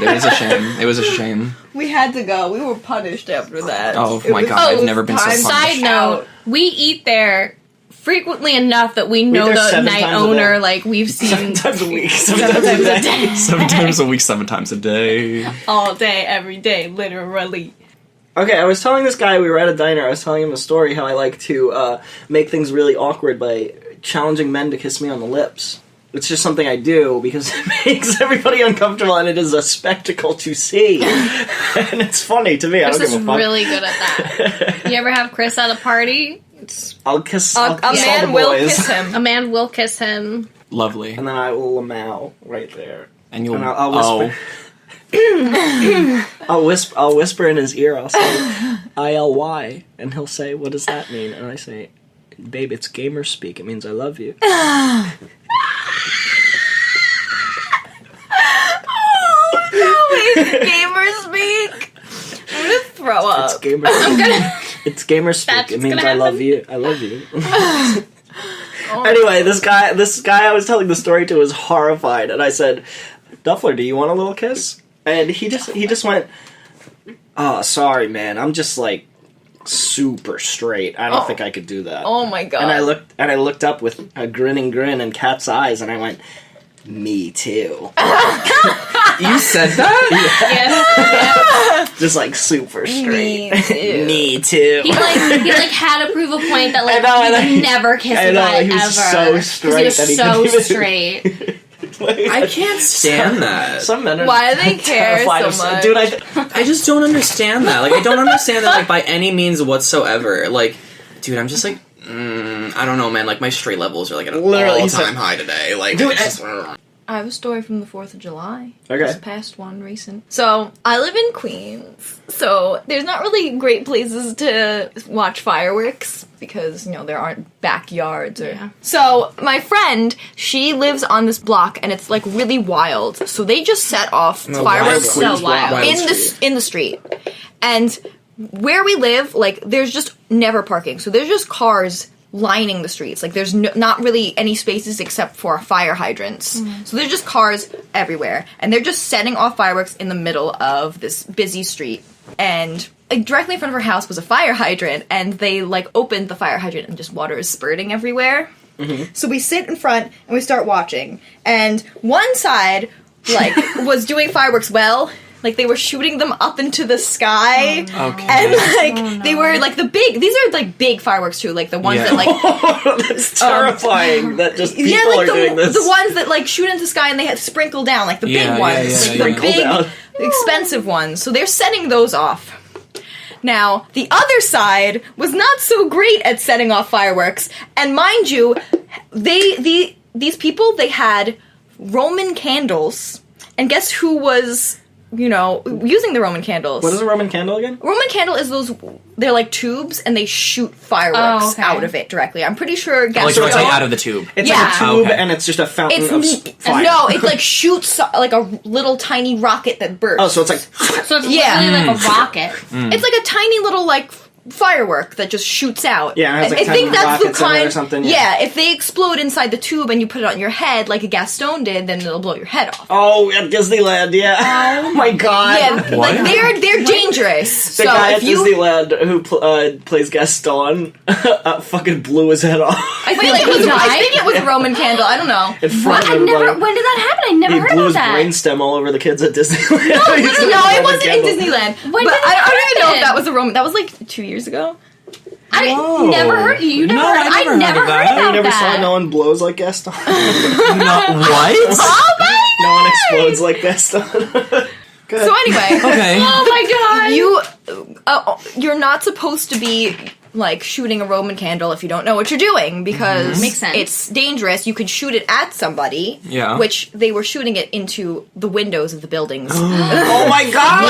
It was a shame. It was a shame. We had to go. We were punished after that. Oh It my was- god, I've never been so time- punished. Side note, we eat there frequently enough that we know there the 7 night times a owner, day. like, we've seen 7 times a week. 7 times a day. 7 times a week, 7 times a day. all day, every day, literally. Okay, I was telling this guy, we were at a diner, I was telling him a story how I like to make things really awkward by challenging men to kiss me on the lips. It's just something I do because it makes everybody uncomfortable and it is a spectacle to see. And it's funny to me. I Chris don't is give a fuck. really good at that. You ever have Chris at a party? I'll kiss, A I'll kiss all the man will boys. kiss him. A man will kiss him. Lovely. And then I will lamau right there. And you'll. And I'll whisper. I'll whisper in his ear. I'll say ILY, and he'll say, "What does that mean?" And I say, "Babe, it's gamer speak. It means I love you." Gamer speak. I'm gonna throw up. It's gamer. It's gamer speak. That's It means gonna I love happen. you. I love you. Anyway, this guy I was telling the story to was horrified, and I said, "Duffler, do you want a little kiss?" And he just went, "Oh, sorry, man. I'm just like super straight. I don't think I could do that." Oh my god. And I looked up with a grinning grin and cat's eyes, and I went, "Me too." You said that? Yes. Just like super straight. Me too. Me too. He had to prove a point that like I know, he would never kiss I a know, guy he was ever. so 'Cause he was straight that he so couldn't even- straight. I can't stand that. Some men are Why do they care terrified so of- much? Dude, I just don't understand that. Like, I don't understand that, like, by any means whatsoever. Like, dude, I'm just like, I don't know, man. Like, my straight levels are, like, at an Literally, all-time high today. Like, Dude, it's just, I have a story from the 4th of July. Okay. Just past one recent. So, I live in Queens. So, there's not really great places to watch fireworks because, there aren't backyards or... Yeah. So, my friend, she lives on this block and it's like really wild. So, they just set off fireworks So wild. in the street. And where we live, like, there's just never parking. So, there's just cars lining the streets. Like, there's not really any spaces except for fire hydrants. So there's just cars everywhere. And they're just setting off fireworks in the middle of this busy street. And like, directly in front of her house was a fire hydrant. And they, like, opened the fire hydrant and just water is spurting everywhere. So we sit in front and we start watching. And one side, like, was doing fireworks well. Like, they were shooting them up into the sky. okay. And, like, they were, like, these are, like, big fireworks, too. Like, the ones Yeah. that, like... That's terrifying that just people like, are doing this. the ones that, like, shoot into the sky and they have sprinkle down. Like, the Yeah, big yeah, ones. yeah, like, yeah. the Sprinkle big, down. expensive ones. So they're setting those off. Now, the other side was not so great at setting off fireworks. And mind you, these people, they had Roman candles. And guess who was... using the Roman candles. What is a Roman candle again? Roman candle is they're like tubes and they shoot fireworks Oh, okay. out of it directly. I'm pretty sure like, so it's it's like all- out of the tube. It's Yeah. like a tube, Okay. and it's just a fountain it's of fire. no, it like shoots like a little tiny rocket that bursts. Oh, so it's like So it's Yeah. literally like a rocket. It's like a tiny little like firework that just shoots out. Yeah, it has, like, I think tiny that's the rockets in it or kind. something, Yeah. yeah. If they explode inside the tube and you put it on your head like a Gaston did, then it'll blow your head off. oh at Disneyland, yeah. Oh my god. Yeah, What? like they're dangerous. The so guy if at you, Disneyland who plays Gaston fucking blew his head off I think it was a Roman candle. I don't know. in front of When everybody. did that happen? I never He heard blew about his that. brainstem all over the kids at Disneyland. No, it wasn't in Disneyland. Disneyland. When but did it I don't even know if happen? that was a Roman. That was like 2 years ago. I Whoa. never heard. You never No, heard. I never heard of that. about You never that. saw no one blows like Gaston? No, what? Oh my No one explodes like Gaston. Go ahead. So anyway, Okay. Oh my god. you're not supposed to be like shooting a Roman candle if you don't know what you're doing because Makes sense. it's dangerous. You could shoot it at somebody, Yeah. which they were shooting it into the windows of the buildings. Oh my god!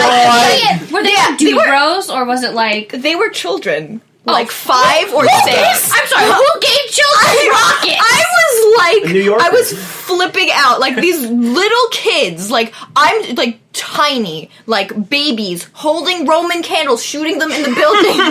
Were they Yeah, they were- Dubros or was it like? They were children, like 5 or 6. I'm sorry. Who gave children rockets? I was like, New Yorker. I was flipping out. Like these little kids, like I'm like tiny, like babies holding Roman candles, shooting them in the buildings, and I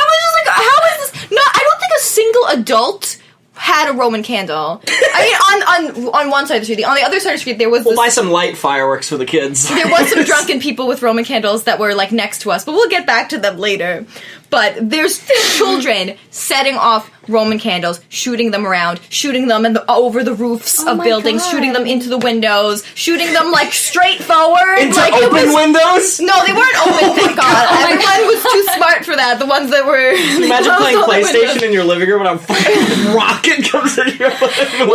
was just like, how is this? No, I don't think a single adult had a Roman candle. I mean, on one side of the street, on the other side of the street, there was We'll this, buy some light fireworks for the kids. there was some drunken people with Roman candles that were like next to us, but we'll get back to them later. But there's children setting off Roman candles, shooting them around, shooting them over the roofs of my buildings, God. shooting them into the windows, shooting them like straight forward. Into like, it open was- windows? No, they weren't open, thank God. Everyone was too smart for that. The ones that were... Imagine playing all the windows. PlayStation in your living room and a fucking rocket comes in your living room.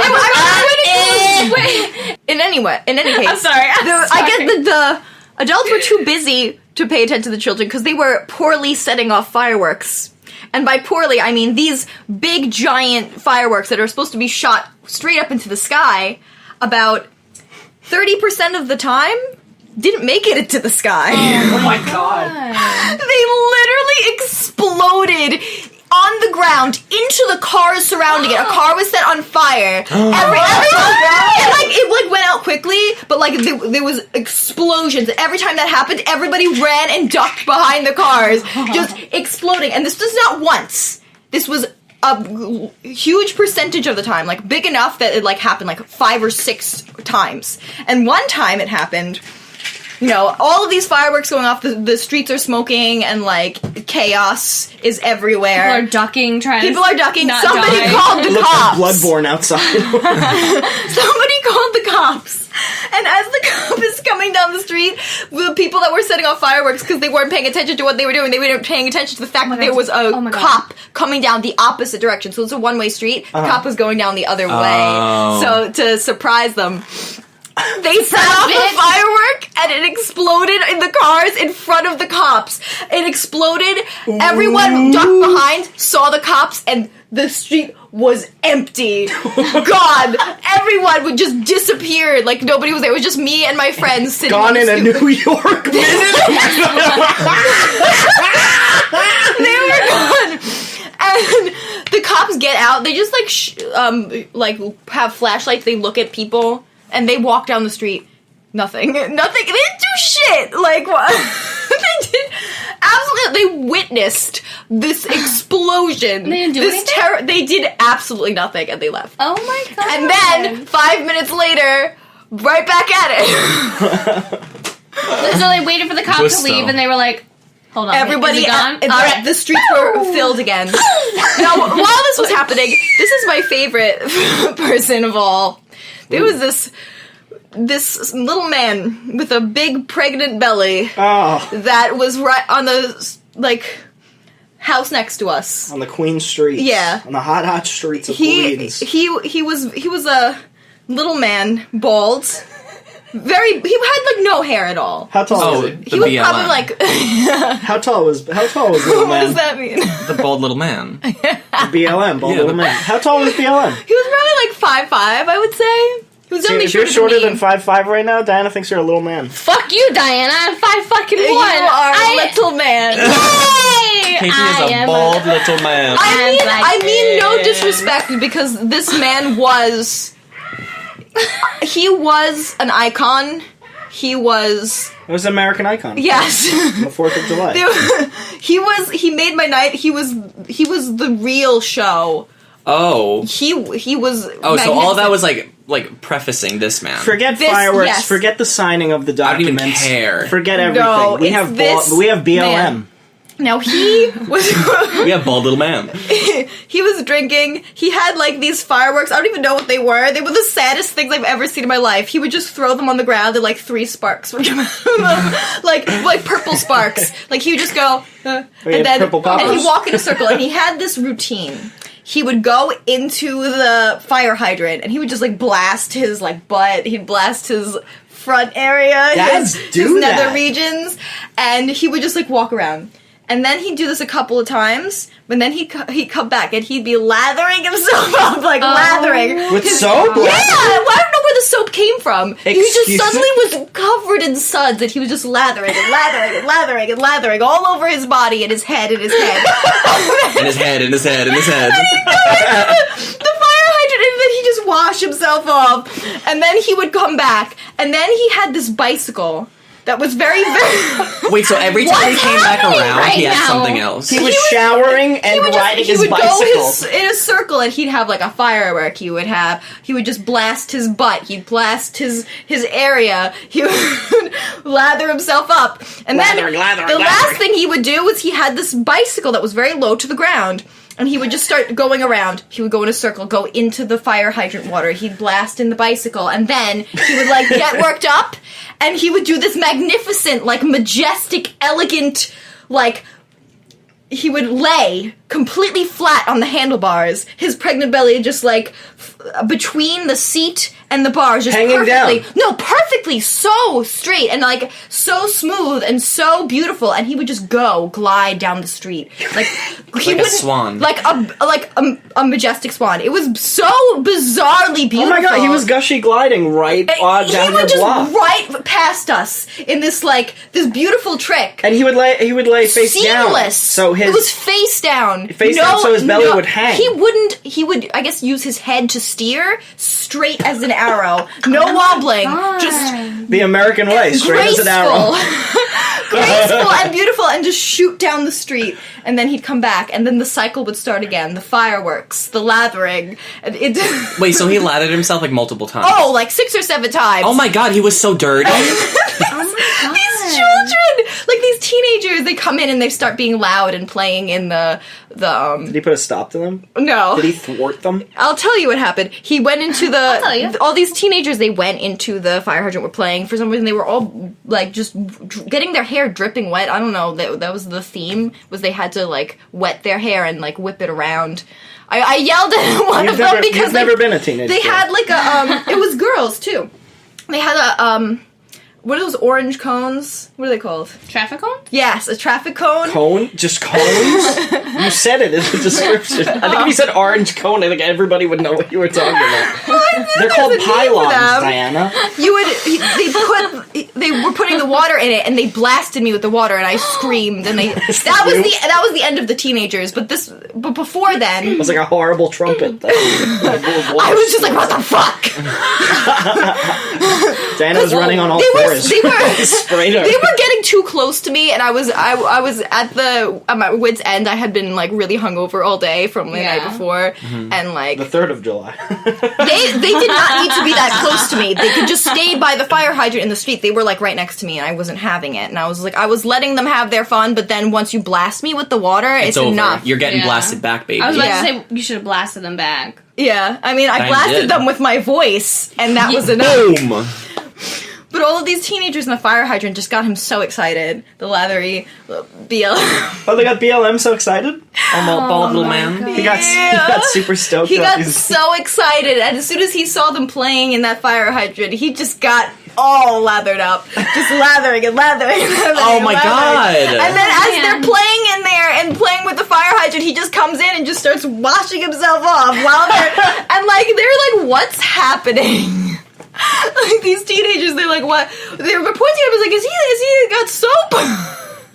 In any case, I'm sorry. I guess the adults were too busy to pay attention to the children because they were poorly setting off fireworks. And by poorly, I mean these big, giant fireworks that are supposed to be shot straight up into the sky, about 30% of the time didn't make it into the sky. Oh my god. They literally exploded on the ground into the cars surrounding it. A car was set on fire. It went out quickly, but like there was explosions. Every time that happened, everybody ran and ducked behind the cars, just exploding. And this was not once. This was a huge percentage of the time, like big enough that it like happened like 5 or 6 times. And one time it happened. You know, all of these fireworks going off, the streets are smoking, and, like, chaos is everywhere. People are ducking, People are ducking. not Somebody die. called the Look cops. like Bloodborne outside. Somebody called the cops. And as the cop is coming down the street, the people that were setting off fireworks, because they weren't paying attention to what they were doing, they weren't paying attention to the fact that there was a Oh my God. cop coming down the opposite direction. So it's a one-way street. The cop was going down the other way. So to surprise them... They set off a firework and it exploded in the cars in front of the cops. It exploded. Everyone ducked behind, saw the cops, and the street was empty. God, everyone would just disappear. Like nobody was there. It was just me and my friends sitting Gone on in the a stoop. New York minute. They were gone. And the cops get out. They just like have flashlights. They look at people. And they walk down the street. Nothing. They didn't do shit. Like, what? They did absolutely. They witnessed this explosion. They didn't do this anything? terror. They did absolutely nothing, and they left. Oh my god. And then 5 minutes later, right back at it. So they waited for the cop Gusto. to leave, and they were like, "Hold on, Everybody, is it gone? all right, the streets were filled again. Now, while this was happening, this is my favorite person of all. There was this little man with a big pregnant belly Oh, that was right on the like house next to us. on the Queen Streets. Yeah. On the hot streets of He Queens. was a little man, bald. He had like no hair at all. How tall Oh, was he? the He was BLM. probably like How tall was little what man? does that mean? The bald little man. BLM, bald Yeah, little the- man. How tall was BLM? He was probably like 5'5", I would say. He was See, only if you're shorter shorter me. than 5'5" right now, Diana thinks you're a little man. Fuck you, Diana. I'm 5'1". You are a little man. Yay! Casey I is a am bald little man. I mean no disrespect because this man was an icon. He was It was an American icon. yes. On the 4th of July. He made my night. He was the real show. Oh. He was Oh, so all that magnificent. was like prefacing this man. Forget This- fireworks. yes. Forget the signing of the I don't even documents. care. Forget everything. No, we it's have this we have BLM. man. Now he was We have bald little man. he was drinking. He had like these fireworks. I don't even know what they were. They were the saddest things I've ever seen in my life. He would just throw them on the ground and like 3 sparks would come out of them. like purple sparks. Like he would just go and then he'd walk in a circle, and he had this routine. He would go into the fire hydrant and he would just like blast his like butt. He'd blast his front area, his nether regions, and he would just like walk around. And then he'd do this a couple of times, but then he'd come back and he'd be lathering himself up, like lathering. With soap? Yeah! I don't know where the soap came from. He just suddenly was covered in suds, and he was just lathering and lathering and lathering and lathering all over his body and his head and his head. And his head and his head and his head. The fire hydrant, and then he just washed himself off. And then he would come back, and then he had this bicycle that was very, very... Wait, so every time he came back around, he had something else? He was showering and riding his bicycle. He would go in a circle, and he'd have like a firework. He would just blast his butt. He'd blast his area. He would lather himself up. And then the last thing he would do was he had this bicycle that was very low to the ground. And he would just start going around. He would go in a circle, go into the fire hydrant water. He'd blast in the bicycle. And then he would, like, get worked up. And he would do this magnificent, like, majestic, elegant, like... He would lay completely flat on the handlebars. His pregnant belly just, like, between the seat and the bars. Just hanging perfectly, down. No, perfectly so straight and, like, so smooth and so beautiful. And he would just glide down the street. Like, he like a swan. Like a majestic swan. It was so bizarrely beautiful. Oh my god, he was gushy gliding right down your block. He would just right past us in this, like, this beautiful trick. And he would lay face down. Seamless. So it was face down. Down so his belly would hang. He would, I guess, use his head to steer straight as an arrow. No wobbling. Just the American way, straight as an arrow. Graceful and beautiful, and just shoot down the street. And then he'd come back, and then the cycle would start again. The fireworks, the lathering. Wait, so he lathered himself like multiple times? Oh, like 6 or 7 times. Oh my god, he was so dirty. Oh my god. These children, like these teenagers, they come in and they start being loud and playing in the Did he put a stop to them? No. Did he thwart them? I'll tell you what happened. He went into the... I'll tell you. All these teenagers, they went into the fire hydrant, were playing. For some reason, they were all, like, just getting their hair dripping wet. I don't know. That was the theme, was they had to, like, wet their hair and, like, whip it around. I yelled at one of them because... You've never been a teenager. They had, like, a... it was girls, too. They had a, what are those orange cones? What are they called? Traffic cone? Yes, a traffic cone. Cone? Just cones? You said it in the description. I think if you said orange cone, I think everybody would know what you were talking about. They're called pylons, Diana. They were putting the water in it, and they blasted me with the water, and I screamed, and that was the end of the teenagers. But before then, it was like a horrible trumpet. I was just like, what the fuck? Diana was running on all fours. They were getting too close to me, and I was at my wit's end. I had been like really hungover all day from the night before, and like the 3rd of July. they did not need to be that close to me. They could just stay by the fire hydrant in the street. They were like right next to me, and I wasn't having it. And I was letting them have their fun, but then once you blast me with the water, it's over. Enough. You're getting blasted back, baby. I was about to say you should have blasted them back. Yeah, I mean, I blasted them with my voice, and that was enough. Boom. But all of these teenagers in the fire hydrant just got him so excited. The lathery BLM. Oh, they got BLM so excited? Bald little man. He got super stoked. He got so excited, and as soon as he saw them playing in that fire hydrant, he just got all lathered up. Just lathering and lathering and lathering. Oh my god. And then as they're playing in there and playing with the fire hydrant, he just comes in and just starts washing himself off while they're like, what's happening? Like, these teenagers, they're like, what? They were pointing at him, I was like, is he got soap?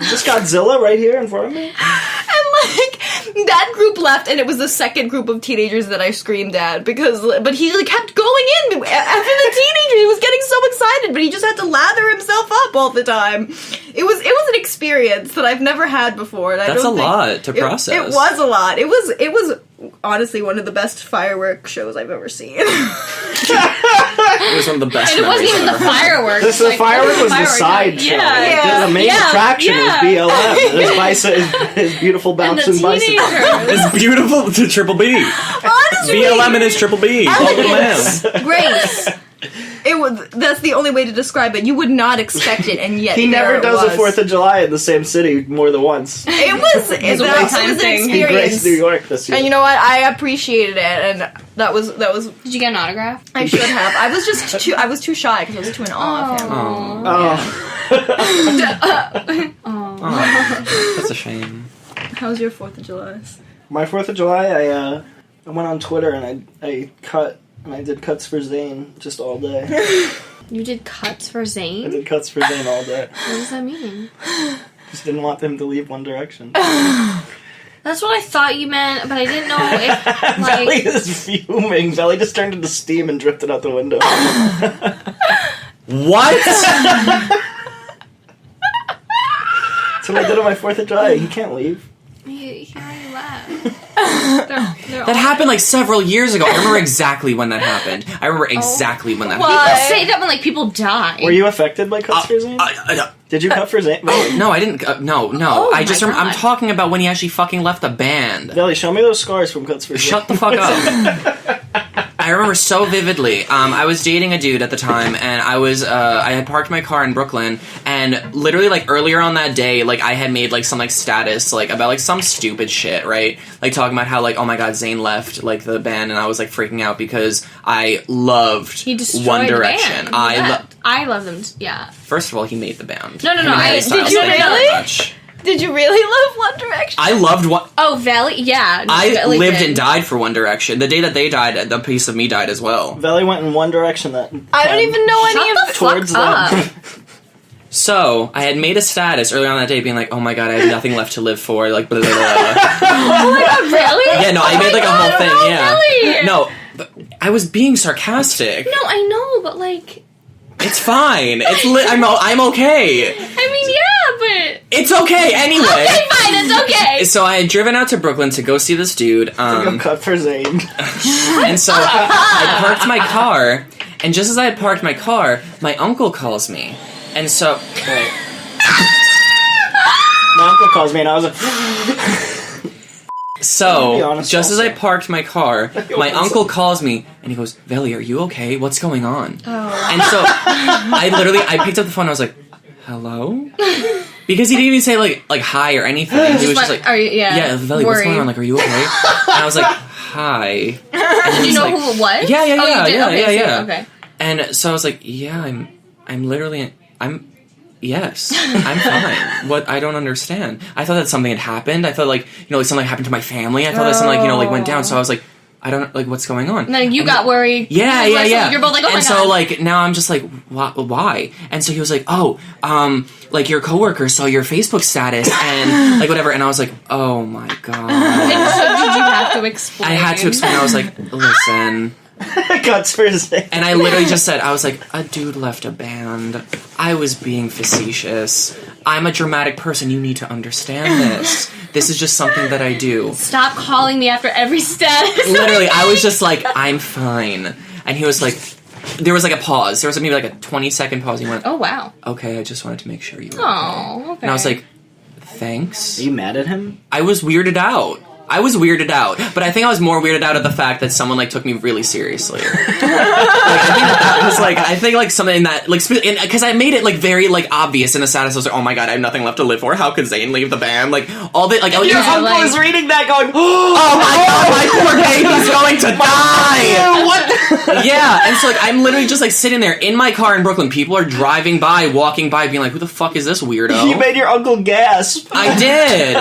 Just Godzilla right here in front of me? And, like, that group left, and it was the second group of teenagers that I screamed at, but he, like, kept going in after the teenager. He was getting so excited, but he just had to lather himself up all the time. It was an experience that I've never had before. And That's a lot to process. It was a lot. It was honestly one of the best firework shows I've ever seen. It was one of the best. And it wasn't even the fireworks. The firework was the sideshow. Yeah. The main attraction was BLM. His beautiful bouncing bicycle. It's beautiful to Triple B. Honestly, BLM and his Triple B. Elegance, grace. That's the only way to describe it. You would not expect it, and yet He never does a a 4th of July in the same city more than once. It was a an one-time thing. He graced experience. New York this year. And you know what? I appreciated it, and that was. Did you get an autograph? I should have. I was just too. I was too shy because I was too in awe of him. Oh. That's a shame. How's your 4th of July? My 4th of July, I went on Twitter and I did cuts for Zayn just all day. You did cuts for I Zayn? did cuts for Zayn all day. What does that mean? Just didn't want them to leave One Direction. That's what I thought you meant, but I didn't know if, Belly like... is fuming. Belly just turned into steam and drifted out the window. What? That's what I did on my 4th of July. He can't leave. He already left. That happened like several years ago. I remember exactly when that happened. I remember exactly when that People happened. say that when, like, people die. Were you affected by cuts for Zayn? Did you cut for Zayn? No, I didn't. No. Oh I just my remember. I'm God. talking about when he actually fucking left the band. Belly, show me those scars from cuts for Zayn. Shut the fuck up. I remember so vividly. I was dating a dude at the time, and I had parked my car in Brooklyn, and literally, like, earlier on that day, like, I had made, like, some, like, status, like, about, like, some stupid shit, right? Like, talking about how, like, oh my god, Zayn left, like, the band, and I was, like, freaking out because I loved He destroyed One the Direction. band. I love them, yeah. First of all, he made the band. No, Him and Harry did Styles, you thank really? very much. Did you really love One Direction? I loved what. Oh, Valley? Yeah. I Valley lived did. and died for One Direction. The day that they died, the piece of me died as well. Belly went in one direction that I don't even know any of the towards them. So, I had made a status earlier on that day being like, oh my god, I have nothing left to live for, like, blah, blah, blah. Oh my god, really? Yeah, no, I made, like, a whole thing, yeah. Really? No, but I was being sarcastic. No, I know, but, like... It's fine. I'm okay. I mean, yeah, but... It's okay, anyway. Okay, fine, it's okay. So, I had driven out to Brooklyn to go see this dude, Go cut for Zayn. and so I parked my car, and just as I had parked my car, my uncle calls me. And so... Right. My uncle calls me and I was like... So, be honest just as I also. parked my car, my uncle calls me, and he goes, Veli, are you okay? What's going on? Oh. And so, I picked up the phone, and I was like, hello? Because he didn't even say, like hi or anything. He was just like, are you, yeah, Veli, what's going on? Like, are you okay? And I was like, hi. And Did he's you know like, who it was? Yeah, Oh, you did? yeah, Okay, yeah. Okay. And so I was like, yeah, I'm literally, yes, I'm fine. What? I don't understand. I thought that something had happened. I thought, like, like something happened to my family. I thought that something, like, went down. So I was like, I don't, like, what's going on? And then you got worried. Yeah. You're both like, oh my god. And so, like, now I'm just like, why? And so he was like, oh, like, your coworker saw your Facebook status and, like, whatever. And I was like, oh my god. And so did you have to explain? I had to explain. I was like, listen. Cuts for Zayn. And I literally just said, I was like, a dude left a band. I was being facetious. I'm a dramatic person. You need to understand this. This is just something that I do. Stop calling me after every status. Literally, I was just like, I'm fine. And he was like, there was like a pause. There was maybe like a 20-second pause. He went, Oh, wow. okay, I just wanted to make sure you were okay. Oh, okay. And I was like, thanks. Are you mad at him? I was weirded out. But I think I was more weirded out at the fact that someone, like, took me really seriously. Like, I think that was, like, something that, like, because I made it, like, very, like, obvious in the status. I was like, oh my god, I have nothing left to live for. How could Zayn leave the band? Like, all the, like, Your uncle like- is reading that going, oh my god, my poor baby's going to die! what? Yeah, and so, like, I'm literally just, like, sitting there in my car in Brooklyn. People are driving by, walking by, being like, who the fuck is this weirdo? You made your uncle gasp. I did.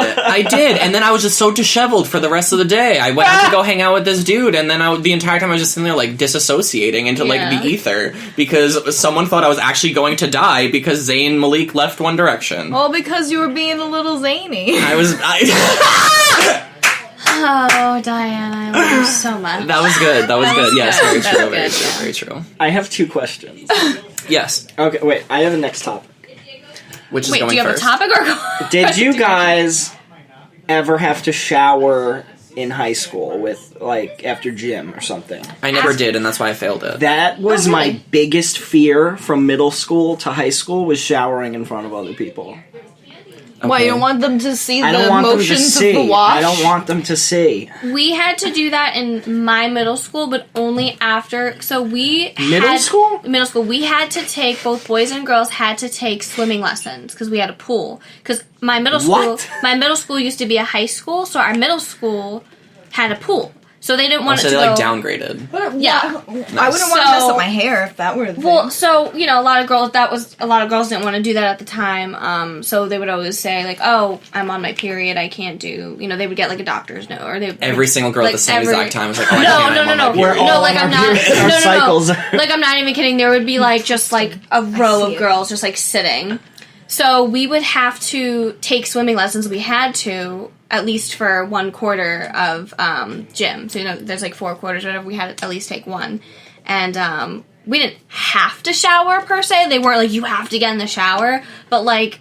And then I was just so disheveled for the rest of the day. I went out to go hang out with this dude, and then the entire time I was just sitting there, like, disassociating into, like, the ether, because someone thought I was actually going to die because Zayn Malik left One Direction. Well, because you were being a little zany. Oh, Diane, I love you so much. That was good. Yes, good. very That true. was Very good, true. yeah. Very true. I have 2 questions. Yes. Okay, wait, I have a next topic. Which is Wait, going do you have first? a topic or... Did you guys ever have to shower in high school with, like, after gym or something. I never did, and that's why I failed it. That was Oh, my really? biggest fear from middle school to high school was showering in front of other people. Why, you don't want them to see I don't the want them to motions see. of the wash? I don't want them to see. We had to do that in my middle school, but only after. So we Middle school? Middle school. We had to take, both boys and girls had to take swimming lessons because we had a pool. Because my middle school, used to be a high school, so our middle school had a pool. So they didn't want So it they to like go. downgraded. Yeah. I wouldn't want to mess up my hair if that were the thing. Well, so you know, a lot of girls didn't want to do that at the time. So they would always say like, "Oh, I'm on my period. I can't do." You know, they would get like a doctor's note, or they Every single girl at the same exact time was like, "Oh, I No, can't, no, I'm no, on no. my period." We're all No, like on I'm our not. period. Our No, cycles no. are- Like I'm not even kidding. There would be like just like a row of girls just like sitting. So we would have to take swimming lessons. We had to at least for 1 quarter of gym. So you know, there's like 4 quarters or whatever. We had to at least take one, and we didn't have to shower per se. They weren't like you have to get in the shower, but like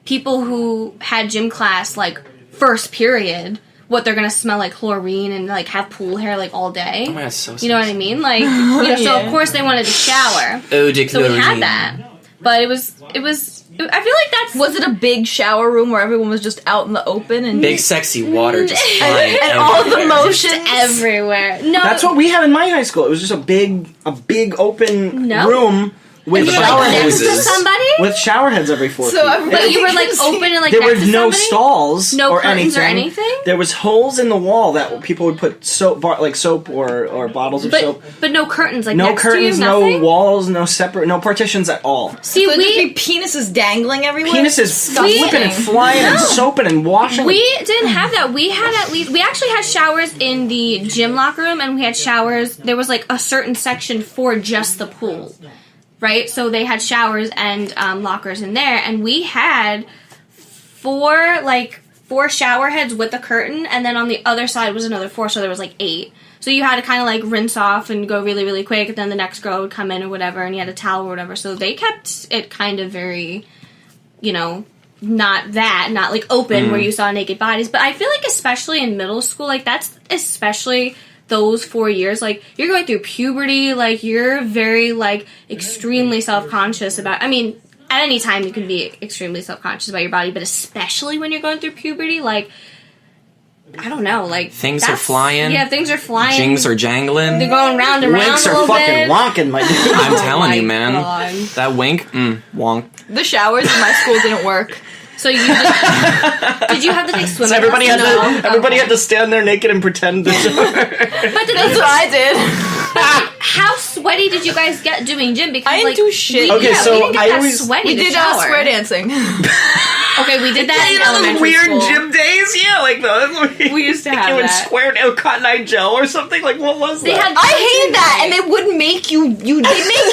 people who had gym class like first period. What they're gonna smell like chlorine and like have pool hair like all day. Oh my God, so You know what I mean? Like, you know, so of course they wanted to shower. Eau de So we had chlorine. that. But it was, I feel like that's... was it a big shower room where everyone was just out in the open and Big sexy water just flying and all the everywhere. motions everywhere. No. That's what we had in my high school. It was just a big open No. room with you were shower like next to hoses. somebody? with shower heads every 4 So feet. everybody- But you were like open and like There next were to no somebody? stalls No or curtains anything. or anything? There was holes in the wall that people would put soap, like soap or bottles of soap. But no curtains like No next curtains, to you, no nothing? walls, no partitions at all. See, So we... there'd be penises dangling everywhere. Penises flipping and flying and soaping and washing. We didn't have that. We actually had showers in the gym locker room, and we had showers. There was like a certain section for just the pool, right? So they had showers and lockers in there, and we had four shower heads with a curtain, and then on the other side was another 4, so there was like 8. So you had to kind of like rinse off and go really, really quick, and then the next girl would come in or whatever, and you had a towel or whatever. So they kept it kind of very, you know, not like open where you saw naked bodies. But I feel like especially in middle school, like that's especially those 4 years, like you're going through puberty, like you're very like extremely self-conscious about, I mean, at any time you can be extremely self-conscious about your body, but especially when you're going through puberty, like, I don't know, like Things are that's- flying. Yeah, things are flying. Jings are jangling. They're going round and round Winks a are little fucking bit. wonking, my dude. I'm telling my you, man. God. That wink, wonk. The showers in my school didn't work. So you just, did you have to take swimming So everybody had lessons? to everybody Okay. had to stand there naked and pretend to shower. But did That's you, what I did. how sweaty did you guys get doing gym? Because I didn't like, do shit. Okay, we so didn't get I that always- sweaty We to did shower. square dancing. Okay, we did that in You know those elementary weird school. gym days? Yeah, like the We used to have you would that. square down Cotton Eye Joe or something. Like what was They that? had- I hated that, and they would make you. They make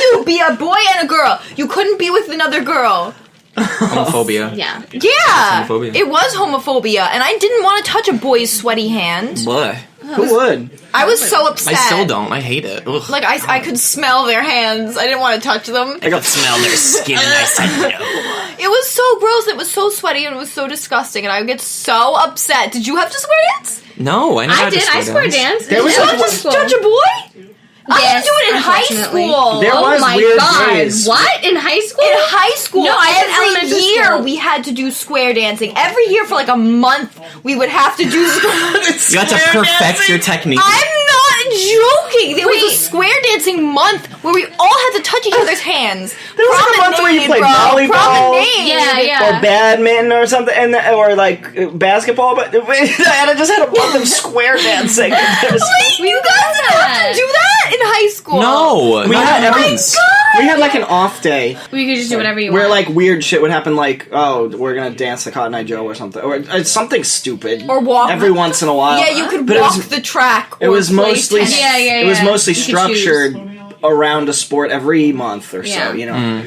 you be a boy and a girl. You couldn't be with another girl. Homophobia. Yeah. Yeah, Homophobia. it was homophobia, and I didn't want to touch a boy's sweaty hand. Blech. Who would? I was so upset. I still don't. I hate it. Ugh. Like I could smell their hands. I didn't want to touch them. I could smell their skin and I said no. It was so gross. It was so sweaty and it was so disgusting, and I would get so upset. Did you have to square dance? No, I never I had to did. I square danced. There was Did you like have to touch a boy? I Yes, didn't do it in high unfortunately. school. There Oh was my weird god! days. What in high school? In high school, No, I did every elementary year school. we had to do square dancing. Every year for like a month, we would have to do square You had to perfect your technique. I'm not joking. There was a square dancing month where we all had to touch each other's hands. There was like a month where you played volleyball. Promenade. Yeah, yeah. Or badminton or something, or like basketball, but and I just had a month of square dancing. There was- Wait, you guys didn't have to do that in high school. No, We not had every- once. we had like an off day We could just do whatever you where want. like weird shit would happen, like oh we're gonna dance the Cotton Eye Joe or something, or something stupid, Or walk. every once in a while. Yeah, you could But walk the track. It or was play mostly tennis. Yeah, yeah, it was yeah. mostly You could choose. structured around a sport every month or Yeah. so. You know,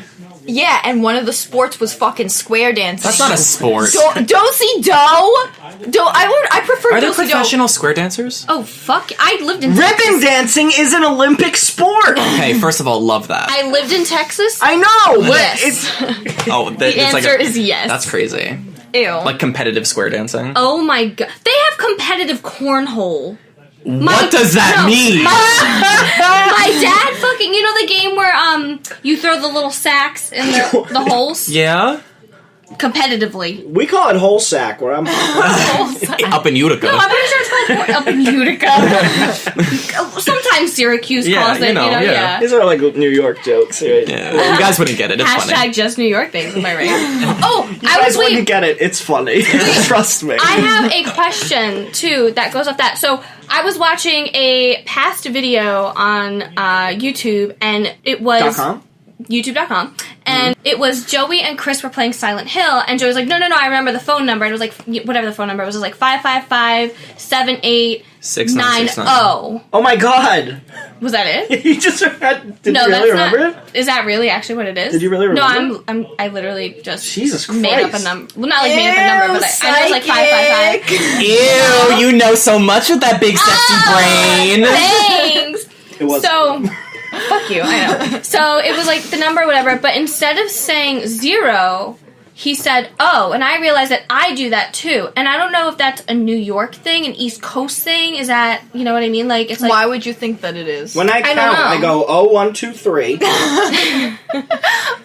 Yeah, and one of the sports was fucking square dancing. That's not a sport. Do-si-do. I prefer Are there do-si-do. professional square dancers? Oh fuck! I lived in ribbon Texas. dancing is an Olympic sport. Okay, first of all, love that. I lived in Texas. I know, but Yes. it's Oh, the it's like answer is yes. That's crazy. Ew. Like competitive square dancing. Oh my god. They have competitive cornhole. What does that mean? My dad fucking, you know the game where you throw the little sacks in the holes? Yeah? Competitively. We call it whole sack where I'm Up in Utica. No, I'm pretty sure it's called up in Utica. Sometimes Syracuse calls it, yeah. These are like New York jokes, right? Yeah. Well, you guys wouldn't get it. It's Hashtag funny. just New York things, am I right? Oh, You guys wouldn't get it. It's funny. Trust me. I have a question, too, that goes off that. So, I was watching a past video on YouTube, and it was... .com? YouTube.com, and it was Joey and Chris were playing Silent Hill, and Joey was like, no, I remember the phone number, and it was like, whatever the phone number was, like 555-7890. 6969. Oh my god! Was that it? You just had... Did No, you really that's remember not. it? Is that really actually what it is? Did you really remember? No, I literally just Jesus Christ. made up a number. Well, not like made up a number, but I know it's like 555. Ew, you know so much with that big sexy brain. Thanks. It was. So, fuck you, I know. So, it was like the number, whatever, but instead of saying 0, he said, oh, and I realized that I do that too. And I don't know if that's a New York thing, an East Coast thing. Is that, you know what I mean? Like, it's like... Why would you think that it is? When I don't count, know. I go, 0, 1, 2, 3.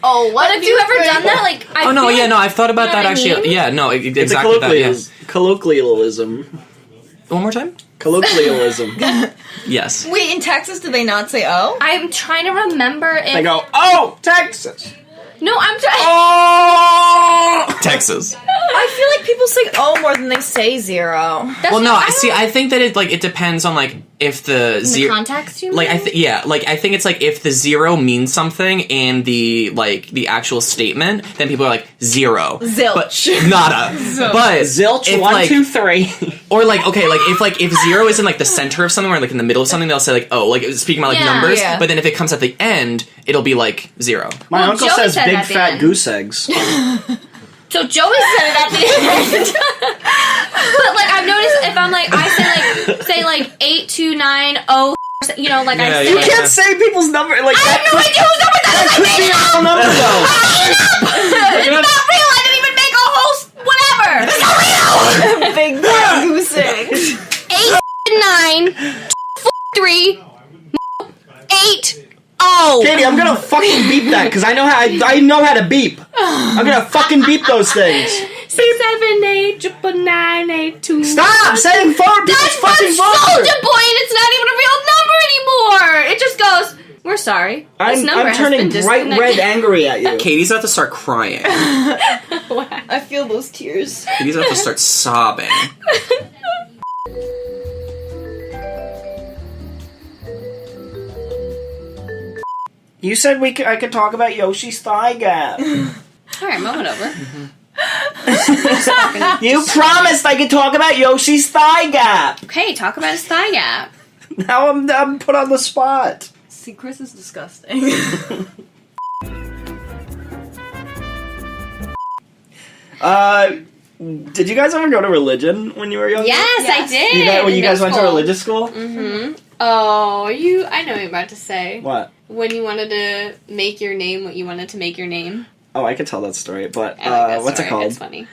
Oh, what? But have you ever done that? Like, I Oh, no, feel yeah, like- no, I've thought about you know that what I actually. mean? Yeah, no, It's a exactly that, yes. colloquialism. One more time? Colloquialism. Yes. Wait, in Texas, do they not say "oh"? I'm trying to remember if... I go, oh, Texas! No, I'm trying... Oh! Texas. I feel like people say "oh" more than they say 0. That's Well, no, what- see, I think that it depends on, like, if the in the zero... context, you mean? Like, I think it's, like, if the 0 means something in the, like, the actual statement, then people are like, 0. Zilch. But, nada. But... Zilch, if, 1, like, 2, 3. Or, like, okay, like, if 0 is in, like, the center of something or, like, in the middle of something, they'll say, like, oh, like, speaking about, like, Yeah, numbers. yeah. But then if it comes at the end, it'll be, like, 0. My Well, uncle Joey says said big at the fat end. goose eggs. So Joey said it at the end. But, like, I've noticed if I'm, like, I say, like, 8290, you know, like, Yeah, I say... You can't say people's number. Like, I have no idea whose number that is! I could be made it your up! own number, though. It's not real! I didn't even make a whole... whatever! It's not real! Big fat goose eggs. 8, 9, 3, 8, Katie, I'm gonna fucking beep that because I know how to beep. I'm gonna fucking beep those things. 678 982. Stop saying phone. That's fucking soldier phone. boy, and it's not even a real number anymore. It just goes. We're sorry. This number I'm has turning been bright red disconnected." angry at you. Katie's about to start crying. I feel those tears. Katie's about to start sobbing. You said I could talk about Yoshi's thigh gap. All right, moment over. You promised I could talk about Yoshi's thigh gap. Okay, talk about his thigh gap. Now I'm put on the spot. See, Chris is disgusting. Did you guys ever go to religion when you were younger? Yes, I did. When you guys In went to middle school. religious school? Mm-hmm. Oh, I know what you're about to say. What? When you wanted to make your name, what you wanted to make your name. Oh, I could tell that story, but I like that what's it story. called? It's funny.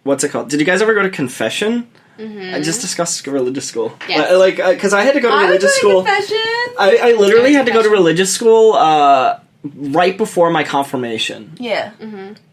What's it called? Did you guys ever go to confession? Mm-hmm. I just discussed religious school. Yes. Because I had to go to religious school. Confession. I literally had to go to Confession. religious school right before my confirmation. Yeah.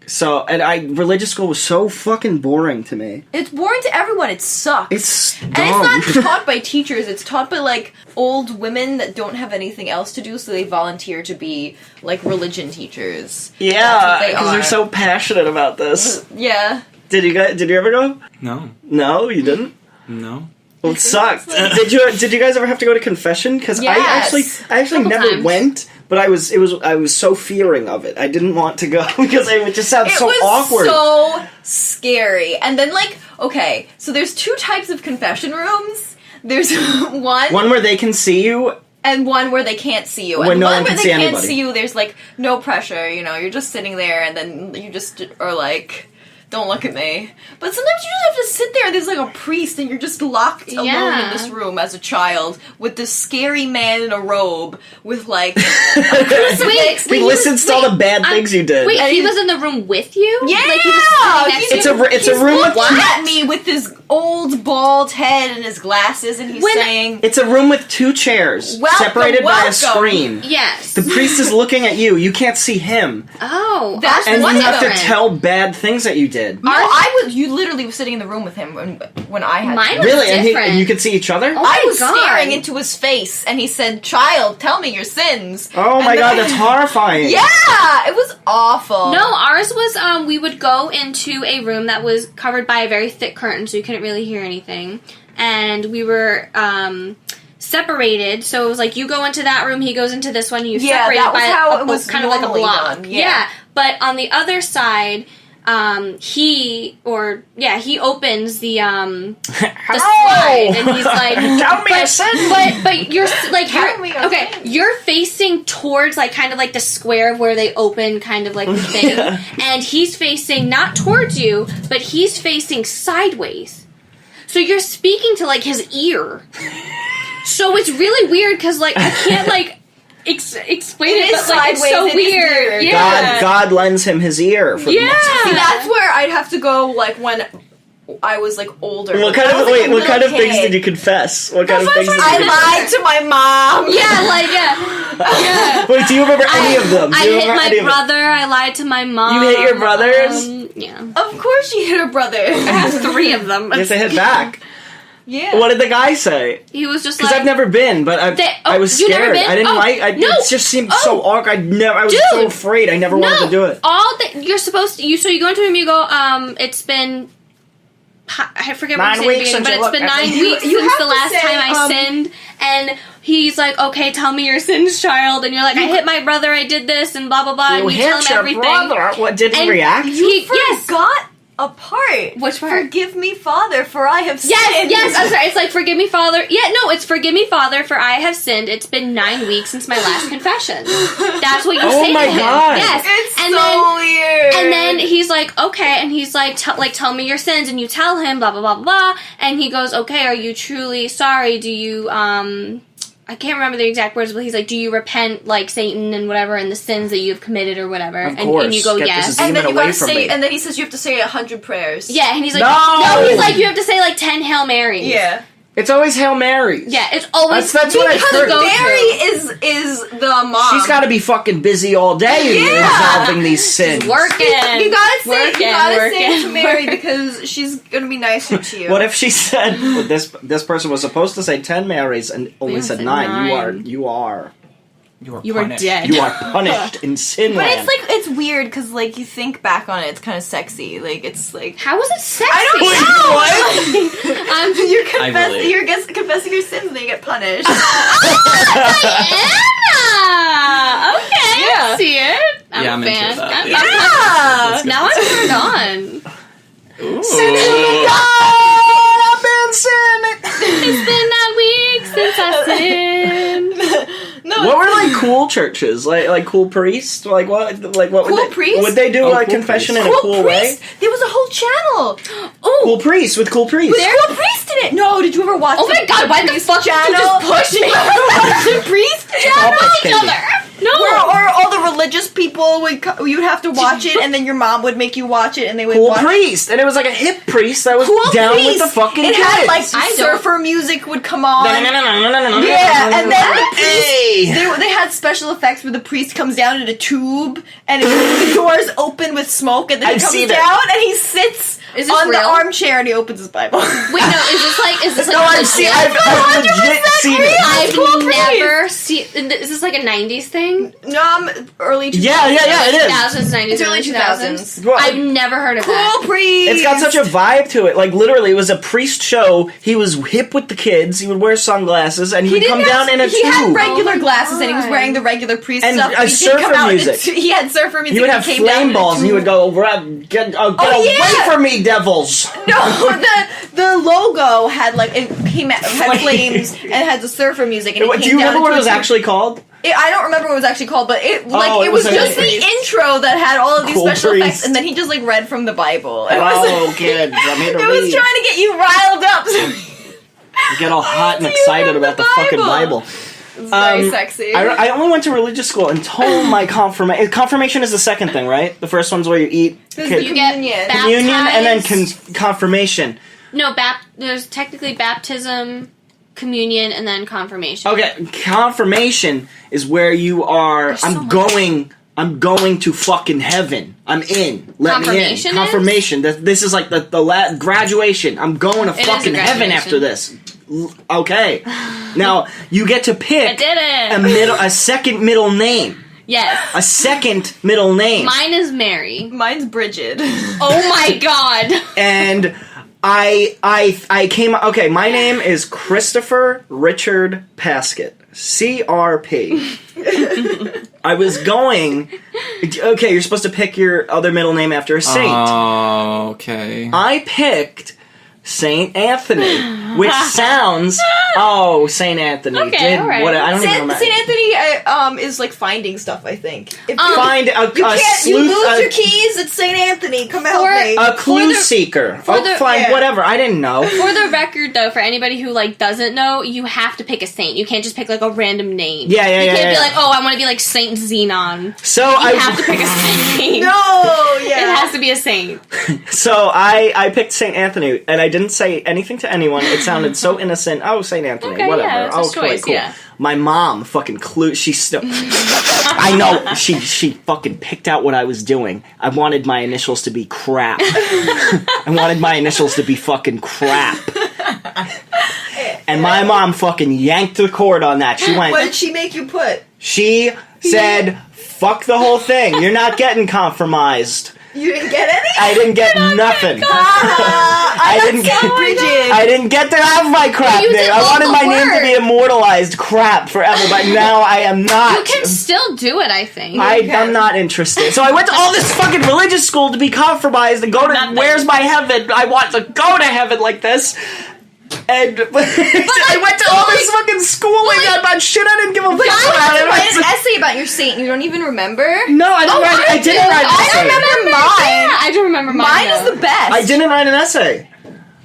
So, religious school was so fucking boring to me. It's boring to everyone. It sucks. It's dumb. And it's not taught by teachers. It's taught by, like, old women that don't have anything else to do, so they volunteer to be, like, religion teachers. Yeah, because they're are. so passionate about this. Yeah. Did you ever go? No. No, you didn't? No. Well, it sucked. Did you guys ever have to go to confession? Because Yes. I actually Couple never times. went, but I was so fearing of it. I didn't want to go because it would just sound It so was awkward. so scary. And then, like, okay, so there's 2 types of confession rooms. There's one One where they can see you. and one where they can't see you. When And no one one where can they see can't anybody. see you, there's, like, no pressure, you know, you're just sitting there and then you just are, like, Don't look at me. But sometimes you just have to sit there and there's like a priest and you're just locked alone in this room as a child with this scary man in a robe with like a crucifix. He listens to all the bad things you did. Wait, he was in the room with you? Yeah! Like he was sitting next to you? It's a room with looking at me with his old bald head and his glasses and he's saying... It's a room with 2 chairs separated by a screen. Yes. The priest is looking at you. You can't see him. Oh. That's And one you have to different. tell bad things that you did. No, you literally was sitting in the room with him when I had Mine to. was Really? different. And you could see each other? Oh I my was God. staring into his face and he said, "Child, tell me your sins." Oh my god, that's horrifying. Yeah, it was awful. No, ours was, we would go into a room that was covered by a very thick curtain, so you couldn't really hear anything. And we were, separated, so it was like you go into that room, he goes into this one, you're separated that was by how it was kind of like a normally block. done, yeah. But on the other side, he opens the slide, and he's like, Tell me a sin. but you're like, Tell me a okay, sin. you're facing towards like kind of like the square of where they open kind of like the thing, and he's facing not towards you, but he's facing sideways. So you're speaking to like his ear. So it's really weird because like I can't like explain it, is but like it's sideways, so it is weird. weird. Yeah. God lends him his ear. For See, the that's where I'd have to go, like, when I was, like, older. What When kind I of was, like, a what kind of little things kid. did you confess? What kind of things did you I confess? lied to my mom. Yeah, like yeah. Wait, do you remember any of them? Do I you hit remember my any of them? brother. I lied to my mom. You hit your brothers? Yeah. Of course she hit her brother. I have 3 of them. You have to hit back. Yeah. What did the guy say? He was just Because like, I've never been, but I was you scared. never been? I didn't Oh, like. no. It just seemed so awkward. I was so Dude. afraid. I never wanted to do it. all that you're supposed to. So you go into him. You go. It's been. I forget what 9 you weeks said at the since beginning, but you it's looked been at 9 me. weeks You since have the to last say, time I sinned. And he's like, "Okay, tell me your sins, child." And you're like, "I hit my brother. I did this, and blah blah blah." You and you tell hit him your everything. brother. What did he And react? Yes. Got a part. Which part? Forgive me, Father, for I have sinned. Yes, I'm sorry. It's like, forgive me, Father. Yeah, no, it's forgive me, Father, for I have sinned. It's been 9 weeks since my last confession. That's what you Oh say my to him. God. Yes. It's and so weird. And then he's like, okay, and he's like, tell me your sins, and you tell him, blah, blah, blah, blah, blah, and he goes, okay, are you truly sorry? Do you, I can't remember the exact words, but he's like, do you repent, like, Satan and whatever, and the sins that you have committed or whatever? Of And course. you go, Get yes. this and then demon you gotta away from say, me. and then he says you have to say 100 prayers. Yeah, and he's like, No! he's like, you have to say, like, 10 Hail Marys. Yeah. It's always Hail Marys. Yeah, it's always That's what I've because heard. Mary is the mom. She's got to be fucking busy all day resolving these sins. working. You gotta say it to working. Mary because she's gonna be nicer to you. What if she said well, this person was supposed to say 10 Marys and only Yeah, said said 9? You nine. are You are punished. you are punished in sin But land. it's weird because like you think back on it, it's kind of sexy. Like it's like How is it sexy? I don't know. You're I believe. you're confessing your sins and then you get punished. Diana! Okay, Yeah. I see it. Yeah, I'm a into fan. that. Yeah. Now I'm turned on. I've been sinning. It's been 9 weeks since I sinned. No, What were like cool churches? Like cool priests? Like what Cool would they, priests? would they do Oh, like cool confession priests. in a cool way? priest? There was a whole channel. Cool priests with cool priests. Cool priest in it. No, did you ever watch? Oh my god, why the fuck did you channel? just push me? The priest channel. Puppet Candy. No! Or all the religious people you'd have to watch it, and then your mom would make you watch it, and they would Cool watch. priest, and it was like a hip priest that was Cool down priest. with the fucking It kids. had like I don't- surfer music would come on. Yeah, Yeah, and then the priest, hey. they had special effects where the priest comes down in a tube, and the doors open with smoke, and then he I've comes seen it. down and he sits Is this on the real? armchair and he opens his Bible. Wait, no, is this like No, I've legit seen it. I've Cool priest. never seen. Is this like a 90s thing? No, early 2000s. Yeah, it is. 2000s, 90s, It's early early 2000s. 2000s. Well, I've never heard of that. Cool priest. It's got such a vibe to it. Like literally, it was a priest show. He was hip with the kids. He would wear sunglasses, and he would come down in a He had tube. regular Oh my glasses and he was God. wearing the regular priest And stuff. a He did surfer come out in a music. he had surfer music. He would and have came down in flame a balls, and he tube. would go, "Get away yeah. from me, devils!" No, the logo had like it came out had flames and had the surfer music. And he Do came you down remember what it into was a actually called? I don't remember what it was actually called, but it was an just the intro that had all of these Cool special priest. effects, and then he just like read from the Bible. It Kids, I'm here to it was read. trying to get you riled up. You get all hot and Do you excited have about the the fucking Bible? Bible. It's very sexy. I only went to religious school until my confirmation. Confirmation is the second thing, right? The first one's where you eat There's kid- the You get Communion. communion and then baptized. confirmation. No, there's technically baptism, communion, and then confirmation. Okay, confirmation is where you are. There's so I'm much. going to fucking heaven. I'm in. Let me in. Confirmation is? Confirmation. This is like the graduation. I'm going to It is a fucking heaven graduation. after this. Okay. Now you get to I pick did it. a second middle name. Yes. A second middle name. Mine is Mary. Mine's Bridget. Oh my god. And I came. Okay, my name is Christopher Richard Paskett. CRP. I was going. Okay, you're supposed to pick your other middle name after a saint. Oh, okay. I picked Saint Anthony, which sounds. Oh, Saint Anthony. Okay, alright. What? I don't even remember. Saint Anthony is like finding stuff. I think. If Find a you can't. You sleuth. lose your keys. It's Saint Anthony. Come help me. A clue For the- seeker. for the- Fine, yeah. whatever. I didn't know. For the record, though, for anybody who like doesn't know, you have to pick a saint. You can't just pick like a random name. Yeah, You can't be yeah. like, oh, I want to be like Saint Xenon. So You have to pick a saint. No, It yeah. has to be a saint. So I picked St. Anthony, and I didn't say anything to anyone. It sounded so innocent. Oh, St. Anthony, Okay, whatever. yeah, it's a Okay, choice, cool. yeah. My mom fucking she still. I know she fucking picked out what I was doing. I wanted my initials to be crap. I wanted my initials to be fucking crap. And my mom fucking yanked the cord on that. She went. What did she make you put? She said, "Fuck the whole thing. You're not getting compromised." You didn't get any? I didn't get nothing. I didn't got Saint Bridget. I didn't get to have my crap You name. did I all wanted the my name to be work. immortalized crap forever, but now I am not. You can still do it, I think. I'm not interested. So I went to all this fucking religious school to be compromised and go to Nothing. where's my heaven? I want to go to heaven like this. And I went to all this fucking schooling about shit I didn't give a fuck You had to write an about. essay about your saint and you don't even remember? No, I didn't write. I didn't write an I essay. remember mine. I do remember mine. Mine is the best. I didn't write an essay.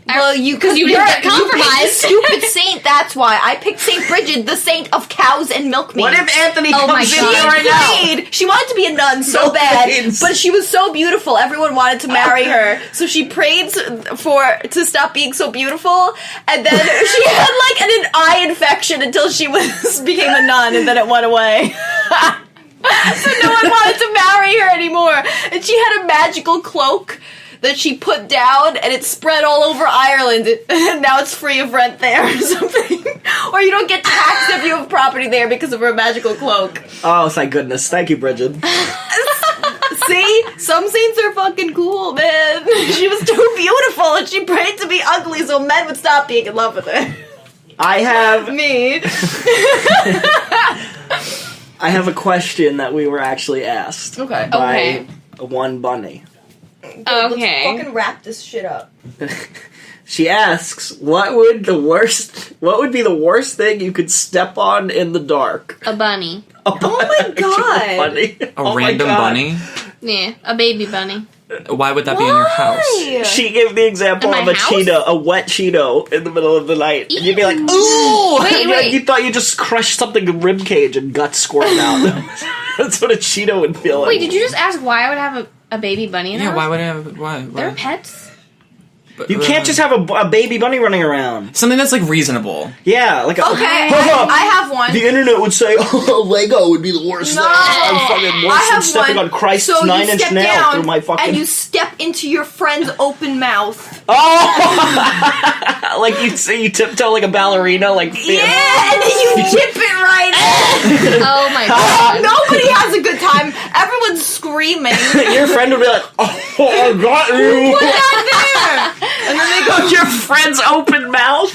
Well, because you didn't get You picked compromised. the stupid saint, that's why. I picked Saint Bridget, the saint of cows and milkmaids. What if Anthony Oh my comes in God. here right now? Prayed. She wanted to be a nun so bad, Milkmaids. but she was so beautiful. Everyone wanted to marry her, so she prayed to stop being so beautiful. And then she had like an eye infection until she became a nun, and then it went away. So no one wanted to marry her anymore. And she had a magical cloak that she put down, and it spread all over Ireland, and now it's free of rent there or something. Or you don't get taxed if you have property there because of her magical cloak. Oh, thank goodness. Thank you, Bridget. See? Some saints are fucking cool, man. She was too beautiful, and she prayed to be ugly so men would stop being in love with her. I have Me. a question that we were actually asked Okay. by one bunny. Okay. Let's fucking wrap this shit up. She asks, what would be the worst thing you could step on in the dark? A bunny. Oh my god. Bunny. A Oh my random God. bunny? Yeah, a baby bunny. Why would that be in your house? Why? She gave the example In of my a house? Cheeto, a wet Cheeto in the middle of the night. And you'd be like, Ew. ooh! Wait, wait. You thought you just crushed something in rib cage and guts squirting out. That's what a Cheeto would feel like. Wait, did you just ask why I would have a baby bunny in the Yeah, house? why would I have... Why? They're pets. But, You can't just have a baby bunny running around. Something that's, like, reasonable. Yeah, like a... Okay, Hold on. I have one. The internet would say, oh, Lego would be the worst No, thing. I'm fucking worse I than have stepping one. on Christ's So you 9-inch step nail down through my fucking... and you step into your friend's open mouth. Oh! Like you tiptoe like a ballerina, like... Yeah, and then you dip it right in. Oh my god. Nobody has a good time. Everyone's screaming. Your friend would be like, oh, I got you! Put that there. And then they go, Your friend's open mouth.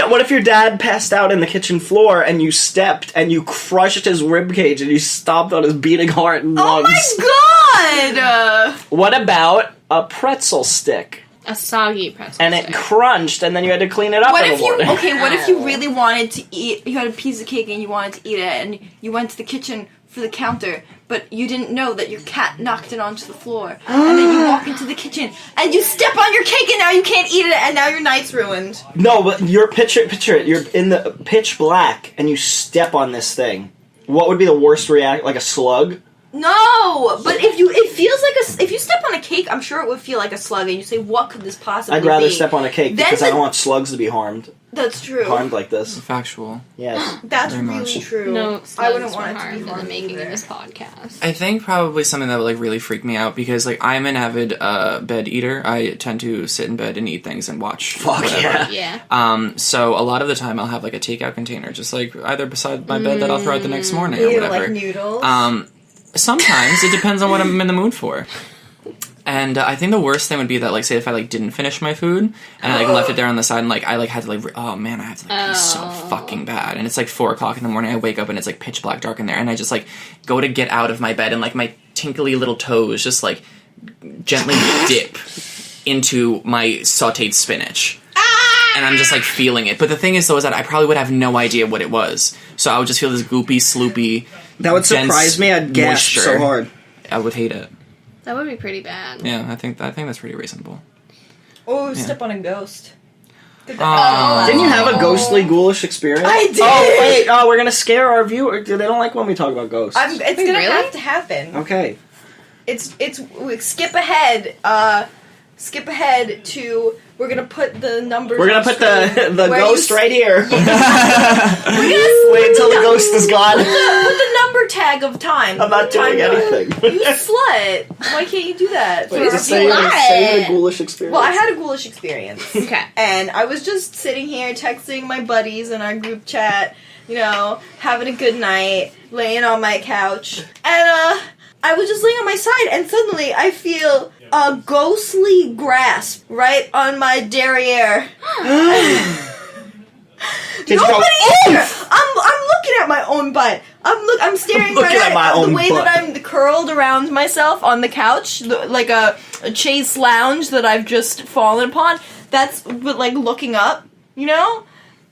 What if your dad passed out in the kitchen floor and you stepped and you crushed his rib cage and you stomped on his beating heart and oh lungs? my god. What about a pretzel stick? A soggy pretzel and it stick. crunched, and then you had to clean it up What in if the you morning. what if you really wanted to eat? You had a piece of cake and you wanted to eat it, and you went to the kitchen for the counter, but you didn't know that your cat knocked it onto the floor, and then you walk into the kitchen and you step on your cake, and now you can't eat it, and now your night's ruined. No, but you're picture it. You're in the pitch black, and you step on this thing. What would be the worst react? Like a slug? No, but it feels like if you step on a cake, I'm sure it would feel like a slug, and you say, "What could this possibly be?" I'd rather step on a cake Then because I the- don't want slugs to be harmed That's like this. Factual. Yes. That's Very really much. true. No, I wouldn't slugs want were it to harmed be in the harmed making either. of this podcast. I think probably something that would like really freak me out because like I'm an avid bed eater. I tend to sit in bed and eat things and watch Fuck whatever. Yeah. So a lot of the time I'll have like a takeout container just like either beside my bed that I'll throw out the next morning or Ew, whatever. like noodles. Sometimes it depends on what I'm in the mood for. And I think the worst thing would be that, like, say if I, like, didn't finish my food, and I, like, left it there on the side, and, like, I, like, had to, like, oh, man, I have to, like, pee so fucking bad. And it's, like, 4 o'clock in the morning, I wake up, and it's, like, pitch black dark in there, and I just, like, go to get out of my bed, and, like, my tinkly little toes just, like, gently dip into my sauteed spinach. And I'm just, like, feeling it. But the thing is, though, is that I probably would have no idea what it was. So I would just feel this goopy, sloopy, That would dense surprise me. I'd gasp moisture. so hard. I would hate it. That would be pretty bad. Yeah, I think that's pretty reasonable. Oh, step on a ghost. Didn't you have a ghostly, ghoulish experience? I did. Oh, wait. Oh, we're going to scare our viewers. They don't like when we talk about ghosts. It's gonna Really? have to happen. Okay. It's we skip ahead. Skip ahead to we're gonna put the numbers. We're going to on put the screen where ghost you right here. We're gonna Wait until the ghost is gone. put the number tag of time. I'm not Time doing anything. You slut. Why can't you do that? Wait, For- say a ghoulish experience. Well, I had a ghoulish experience. Okay. And I was just sitting here texting my buddies in our group chat, you know, having a good night, laying on my couch. And I was just laying on my side, and suddenly I feel a ghostly grasp right on my derriere. Did you go, Nobody here. I'm looking at my own butt. I'm staring Looking right at my the own way butt. that I'm curled around myself on the couch, like a chaise lounge that I've just fallen upon. That's like looking up, you know.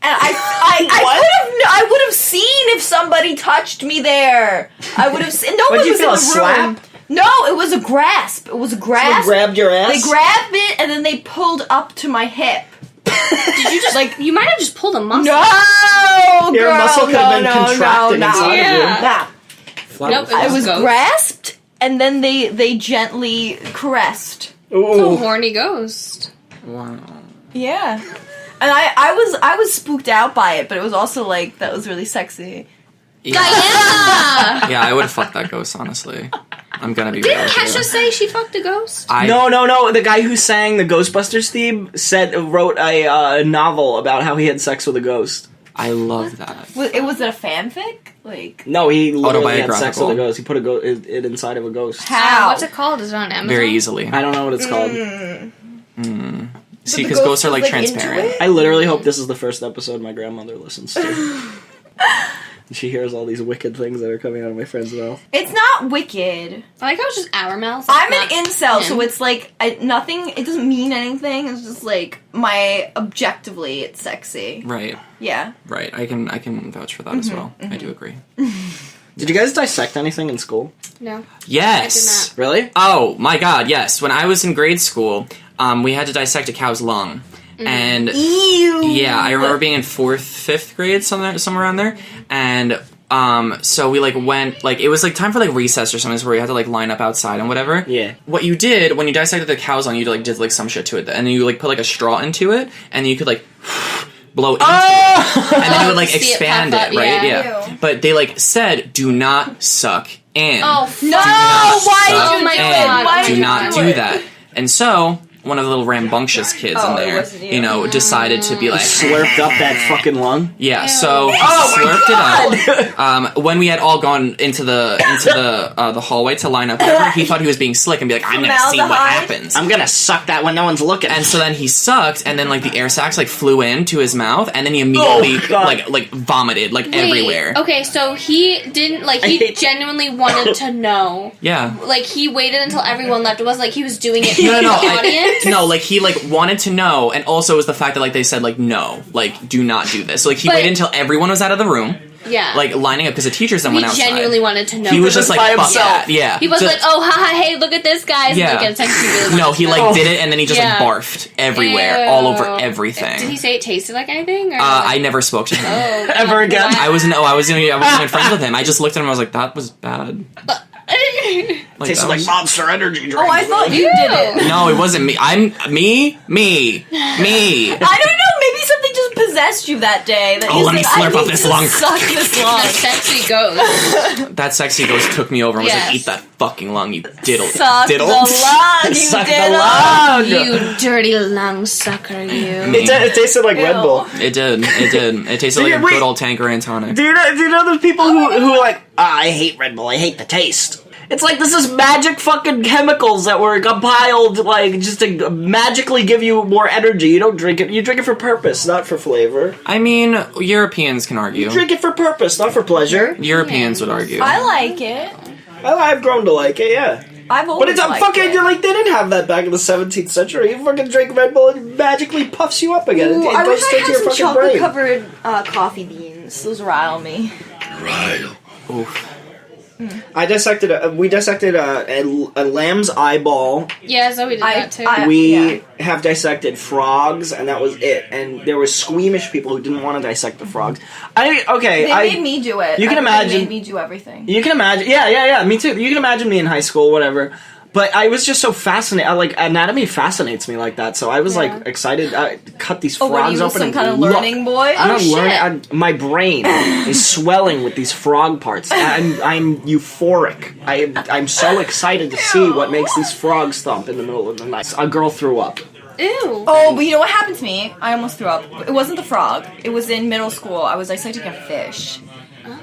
And I would have seen if somebody touched me there. I would have seen. No one What'd you was feel, in a the room. slap? No, it was a grasp. It was a grasp. They grabbed your ass? They grabbed it and then they pulled up to my hip. Did you just like? You might have just pulled a muscle. No, Your girl, muscle could have been contracting inside Yeah. of you. Nah. Flat Nope, with it I that. was Ghost. grasped, and then they gently caressed. A Ooh. horny ghost. Wow. Yeah, and I was spooked out by it, but it was also like that was really sexy. Yeah. Diana! Yeah, I would have fucked that ghost, honestly. I'm gonna be real Didn't with Kesha you. say she fucked a ghost? No. The guy who sang the Ghostbusters theme wrote a novel about how he had sex with a ghost. I love that. Was it a fanfic? Like No, he literally had sex Autobiographical. with a ghost. He put it inside of a ghost. how? What's it called? Is it on Amazon? Very easily. I don't know what it's called. See, the because ghost ghosts are was, like like, into transparent. it? I literally hope this is the first episode my grandmother listens to. She hears all these wicked things that are coming out of my friend's mouth. It's not wicked. I like how it's just our mouths. I'm not an incel, him. so it's like nothing. It doesn't mean anything. It's just like objectively, it's sexy. Right, Yeah. right. I can vouch for that as well. I do agree. Did you guys dissect anything in school? No. Yes. Really? Oh my god, yes. When I was in grade school, we had to dissect a cow's lung. And Ew. yeah, I remember being in 4th, 5th grade, somewhere around there. And so we like went it was like time for like recess or something where we had to like line up outside and whatever. Yeah. What you did when you dissected the cow's lung, you like did like some shit to it, and then you like put like a straw into it, and then you could like blow into it, and then you would like See it expand pop it, up, right? yeah. Ew. But they like said, do not suck in. Oh No! not Why suck did you my do in. it? God. Why did Do you not do do it? that. And so one of the little rambunctious kids Oh, in it there, wasn't you. decided to be like, Slurped up that fucking lung? yeah. So slurped it out. When we had all gone into the hallway to line up, whatever, he thought he was being slick and be like, I'm gonna see what Formaldehyde? happens. I'm gonna suck that when no one's looking. And so then he sucked, and then like the air sacs like flew into his mouth, and then he immediately Oh, God. like vomited like everywhere. Okay, so he didn't like. He hate- genuinely wanted to know. Yeah. Like he waited until everyone left. It wasn't like he was doing it No, for no, the I- audience. No, like he like wanted to know, and also it was the fact that like they said like no, like do not do this. So like he But- waited until everyone was out of the room, Yeah. like lining up because the teachers then he went outside. genuinely wanted to know. He was just by like fuck himself. that. Yeah. He wasn't So- like, oh, haha, hey, look at this, guys. Yeah. Like, it's like he really No, wanted he to like know. did it and then he just Yeah. like barfed everywhere, all over everything. Did he say it tasted like anything? Or I never spoke to him. Oh, Ever again? why- I wasn't even friends with him. I just looked at him and I was like, that was bad. Like, Tastes that like was- Monster Energy drink. Oh, I thought you did it. No, it wasn't me. I'm me. I don't know. Maybe something just possessed you that day. That Oh, you let me said, slurp I up need this to lung. Suck this The lung. sexy ghost. That sexy ghost took me over and was Yes. like, eat that fucking lung, you diddle. Suck diddle. the lung. You Suck the did lung. You dirty lung sucker, you. It tasted like Red Ew. Bull. It did. It tasted like a Wait. good old Tanqueray tonic. Do you know those people who are like, I hate Red Bull, I hate the taste. It's like this is magic fucking chemicals that were compiled like just to magically give you more energy. You don't drink it. You drink it for purpose, not for flavor. I mean, Europeans can argue. You drink it for purpose, not for pleasure. Europeans would argue. I like it. I've grown to like it, yeah. I've always But it's liked fucking it. like they didn't have that back in the 17th century. You fucking drink Red Bull, it magically puffs you up again. Ooh, it I goes wish I straight to had your some fucking brain. chocolate-covered coffee beans. Those rile me. Oof. We dissected a lamb's eyeball. Yeah, Zoe did that too. We have dissected frogs, and that was it. And there were squeamish people who didn't want to dissect the frogs. They made me do it. You can imagine- They made me do everything. You can imagine, yeah, me too. You can imagine me in high school, whatever. But I was just so fascinated. Like anatomy fascinates me like that. So I was like excited. I cut these frogs Oh, what, you open some and kind of look. learning boy? I'm not shit. learning. My brain is swelling with these frog parts. I'm euphoric. I'm so excited to see what makes these frogs thump in the middle of the night. A girl threw up. Ew. Oh, but you know what happened to me? I almost threw up. It wasn't the frog. It was in middle school. I was dissecting a fish.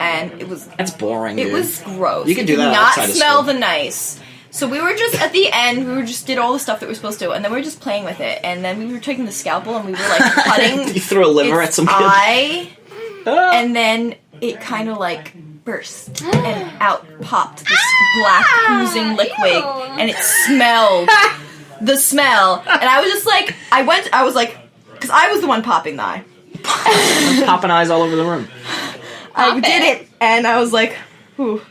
And it was... That's boring, It dude. was gross. You can It do did that not outside of smell school. the nice. So we were just, at the end, we just did all the stuff that we were supposed to, and then we were just playing with it. And then we were taking the scalpel and we were like cutting You threw a liver at its some kid. eye. Ah. And then it kind of like burst and out popped this black oozing liquid, and it smelled the smell. And I was just like, I was like, because I was the one popping the eye. Popping eyes all over the room. I did it, and I was like, oof.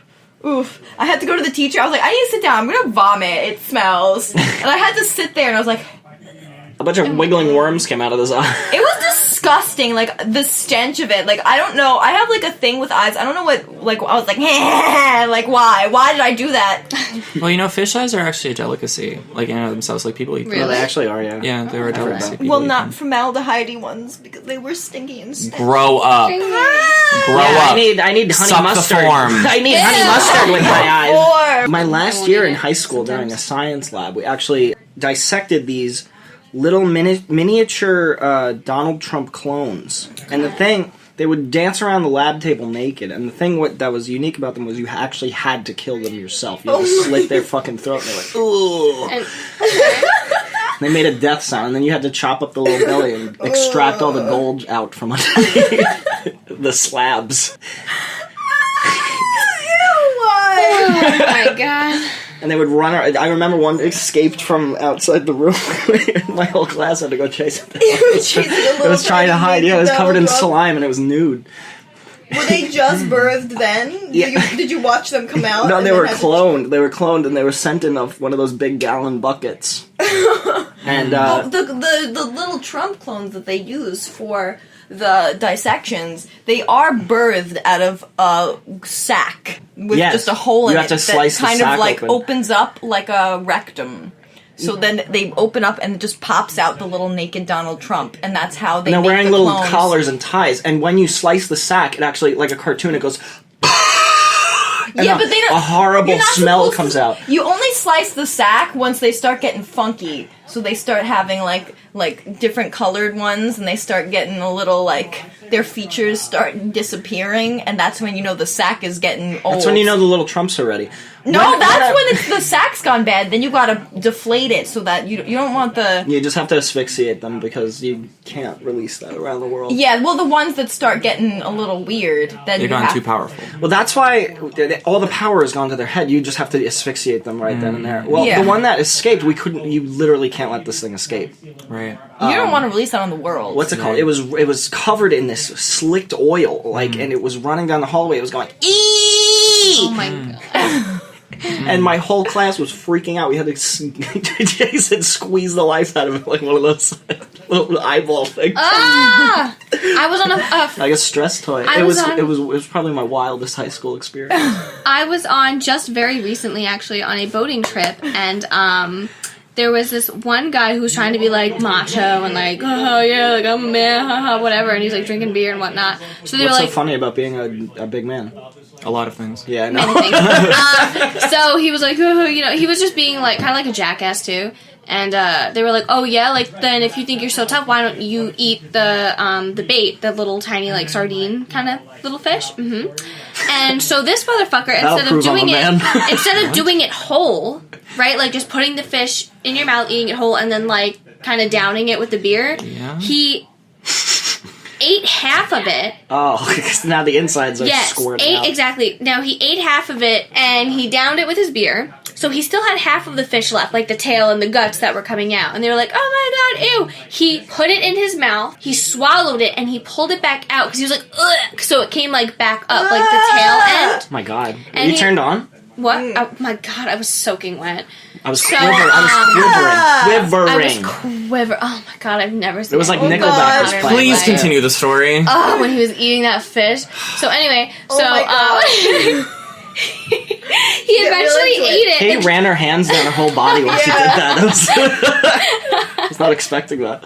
I had to go to the teacher. I was like, I need to sit down. I'm gonna vomit. It smells. And I had to sit there, and I was like, A bunch of wiggling worms came out of this eye. it was disgusting. Like the stench of it. Like I don't know. I have like a thing with eyes. I don't know what. Like I was like, like why? Why did I do that? Well, you know, fish eyes are actually a delicacy. Like, in and of themselves, like people eat them. Really? They actually are, yeah. Yeah, they're a delicacy. People Well, eat not them. formaldehyde ones because they were stinky and stench. Grow up. Grow Yeah, up. I need honey Suck the mustard. form. I need honey mustard with my eyes. Or My last year in high school during a science lab, we actually dissected these little miniature Donald Trump clones. And the thing, they would dance around the lab table naked. And the thing that was unique about them was you actually had to kill them yourself. You had to slit their fucking throat. And they went, ooh. And, They made a death sound, and then you had to chop up the little belly and extract all the gold out from underneath the slabs. oh my god. And they would run. I remember one escaped from outside the room. My whole class had to go chase it. It was trying to hide. Yeah, it was covered in slime, and it was nude. Were they just birthed then? Yeah. Did you watch them come out? No, and they then were had to- cloned. They were cloned, and they were sent in one of those big gallon buckets. And The little Trump clones that they use for the dissections, they are birthed out of a sack with Yes. just a hole in You it have to that slice the kind sack of like open. opens up like a rectum. So then they open up and it just pops out the little naked Donald Trump, and that's how they they're make wearing the little clones. collars and ties. And when you slice the sack, it actually, like a cartoon, it goes. And Yeah, but they don't. a horrible you're not smell supposed comes to- out. You only slice the sack once they start getting funky. So they start having like like different colored ones, and they start getting a little like their features start disappearing, and that's when you know the sack is getting old. That's when you know the little Trumps are ready. No, that's when it's the sack's gone bad. Then you gotta deflate it so that you don't want the. You just have to asphyxiate them because you can't release that around the world. Yeah, well, the ones that start getting a little weird, then They've gone too powerful. Well, that's why all the power has gone to their head. You just have to asphyxiate them right then and there. Well, Yeah. the one that escaped, we couldn't. You literally can't let this thing escape. Right. You don't want to release that on the world. What's it called? It was covered in this slicked oil, like, and it was running down the hallway. It was going, eee! Oh my god. And my whole class was freaking out. We had to, Jason squeeze the life out of it like one of those little eyeball things. Ah! I was on Like a stress toy. I It was was probably my wildest high school experience. I was on just very recently actually on a boating trip, and there was this one guy who was trying to be like macho and like, oh yeah, like I'm a man, haha, whatever, and he's like drinking beer and whatnot. So they What's were so like, funny about being a big man? A lot of things. Yeah, I know. many things. So he was like, oh, you know, he was just being like kind of like a jackass too. And they were like, oh yeah, like then if you think you're so tough, why don't you eat the bait, the little tiny like sardine kind of little fish? And so this motherfucker, instead of doing it whole, right, like just putting the fish in your mouth, eating it whole, and then like kind of downing it with the beer, he ate half of it. Oh, because now the insides are squirting out. Exactly. Now he ate half of it and he downed it with his beer. So he still had half of the fish left, like the tail and the guts that were coming out. And they were like, oh my god, ew. He put it in his mouth, he swallowed it, and he pulled it back out because he was like, ugh. So it came like back up, like the tail end. Oh my god. And You turned on? What? Oh my god, I was soaking wet. I was So, quivering. I Quivering. was quivering. Oh my god, I've never seen It was like anything Nickelback was hotter in playing. my Please life. continue the story. Oh, when he was eating that fish. So anyway, he eventually ate it. Kate ran her hands down her whole body while she did that. I was not expecting that.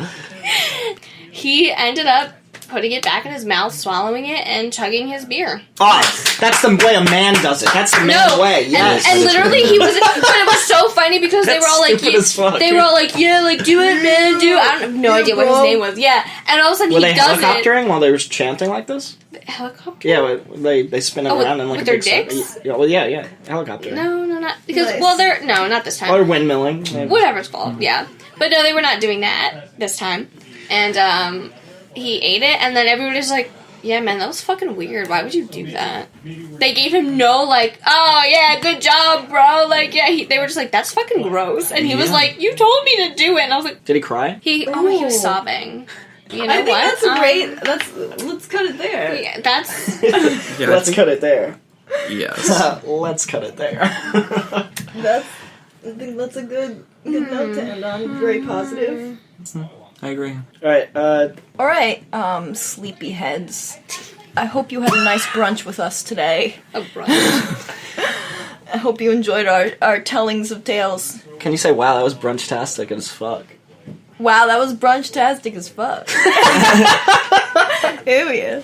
He ended up putting it back in his mouth, swallowing it, and chugging his beer. Oh, that's the way a man does it. That's the man way. Yes. And literally he was, but it was so funny because they That's were all like, stupid as fuck. they were all like, yeah, like do it, man, do it. I don't have no idea what his name was. Yeah, and all of a sudden Were he they does helicoptering while they were chanting like this? it. Helicopter? Yeah, they spin it Oh, around and like with a their big circle. dicks? Yeah, well, yeah, helicopter. No, not because. Nice. Well, they're not this time. Or windmilling. Whatever it's called. Yeah, but no, they were not doing that this time. And he ate it, and then everybody was like, yeah, man, that was fucking weird. Why would you do that? They gave him no, like, oh, yeah, good job, bro. Like, yeah, they were just like, that's fucking gross. And he was like, you told me to do it. And I was like, Did he cry? he was sobbing. You know I think what? that's a great. Let's cut it there. Yeah, that's... Yeah, Let's cut it there. Yes. Let's cut it there. I think that's a good note to end on. Very positive. I agree. All Alright, sleepyheads. I hope you had a nice brunch with us today. a brunch. I hope you enjoyed our tellings of tales. Can you say, wow, that was brunch-tastic as fuck? Wow, that was brunch-tastic as fuck. Ew, yeah.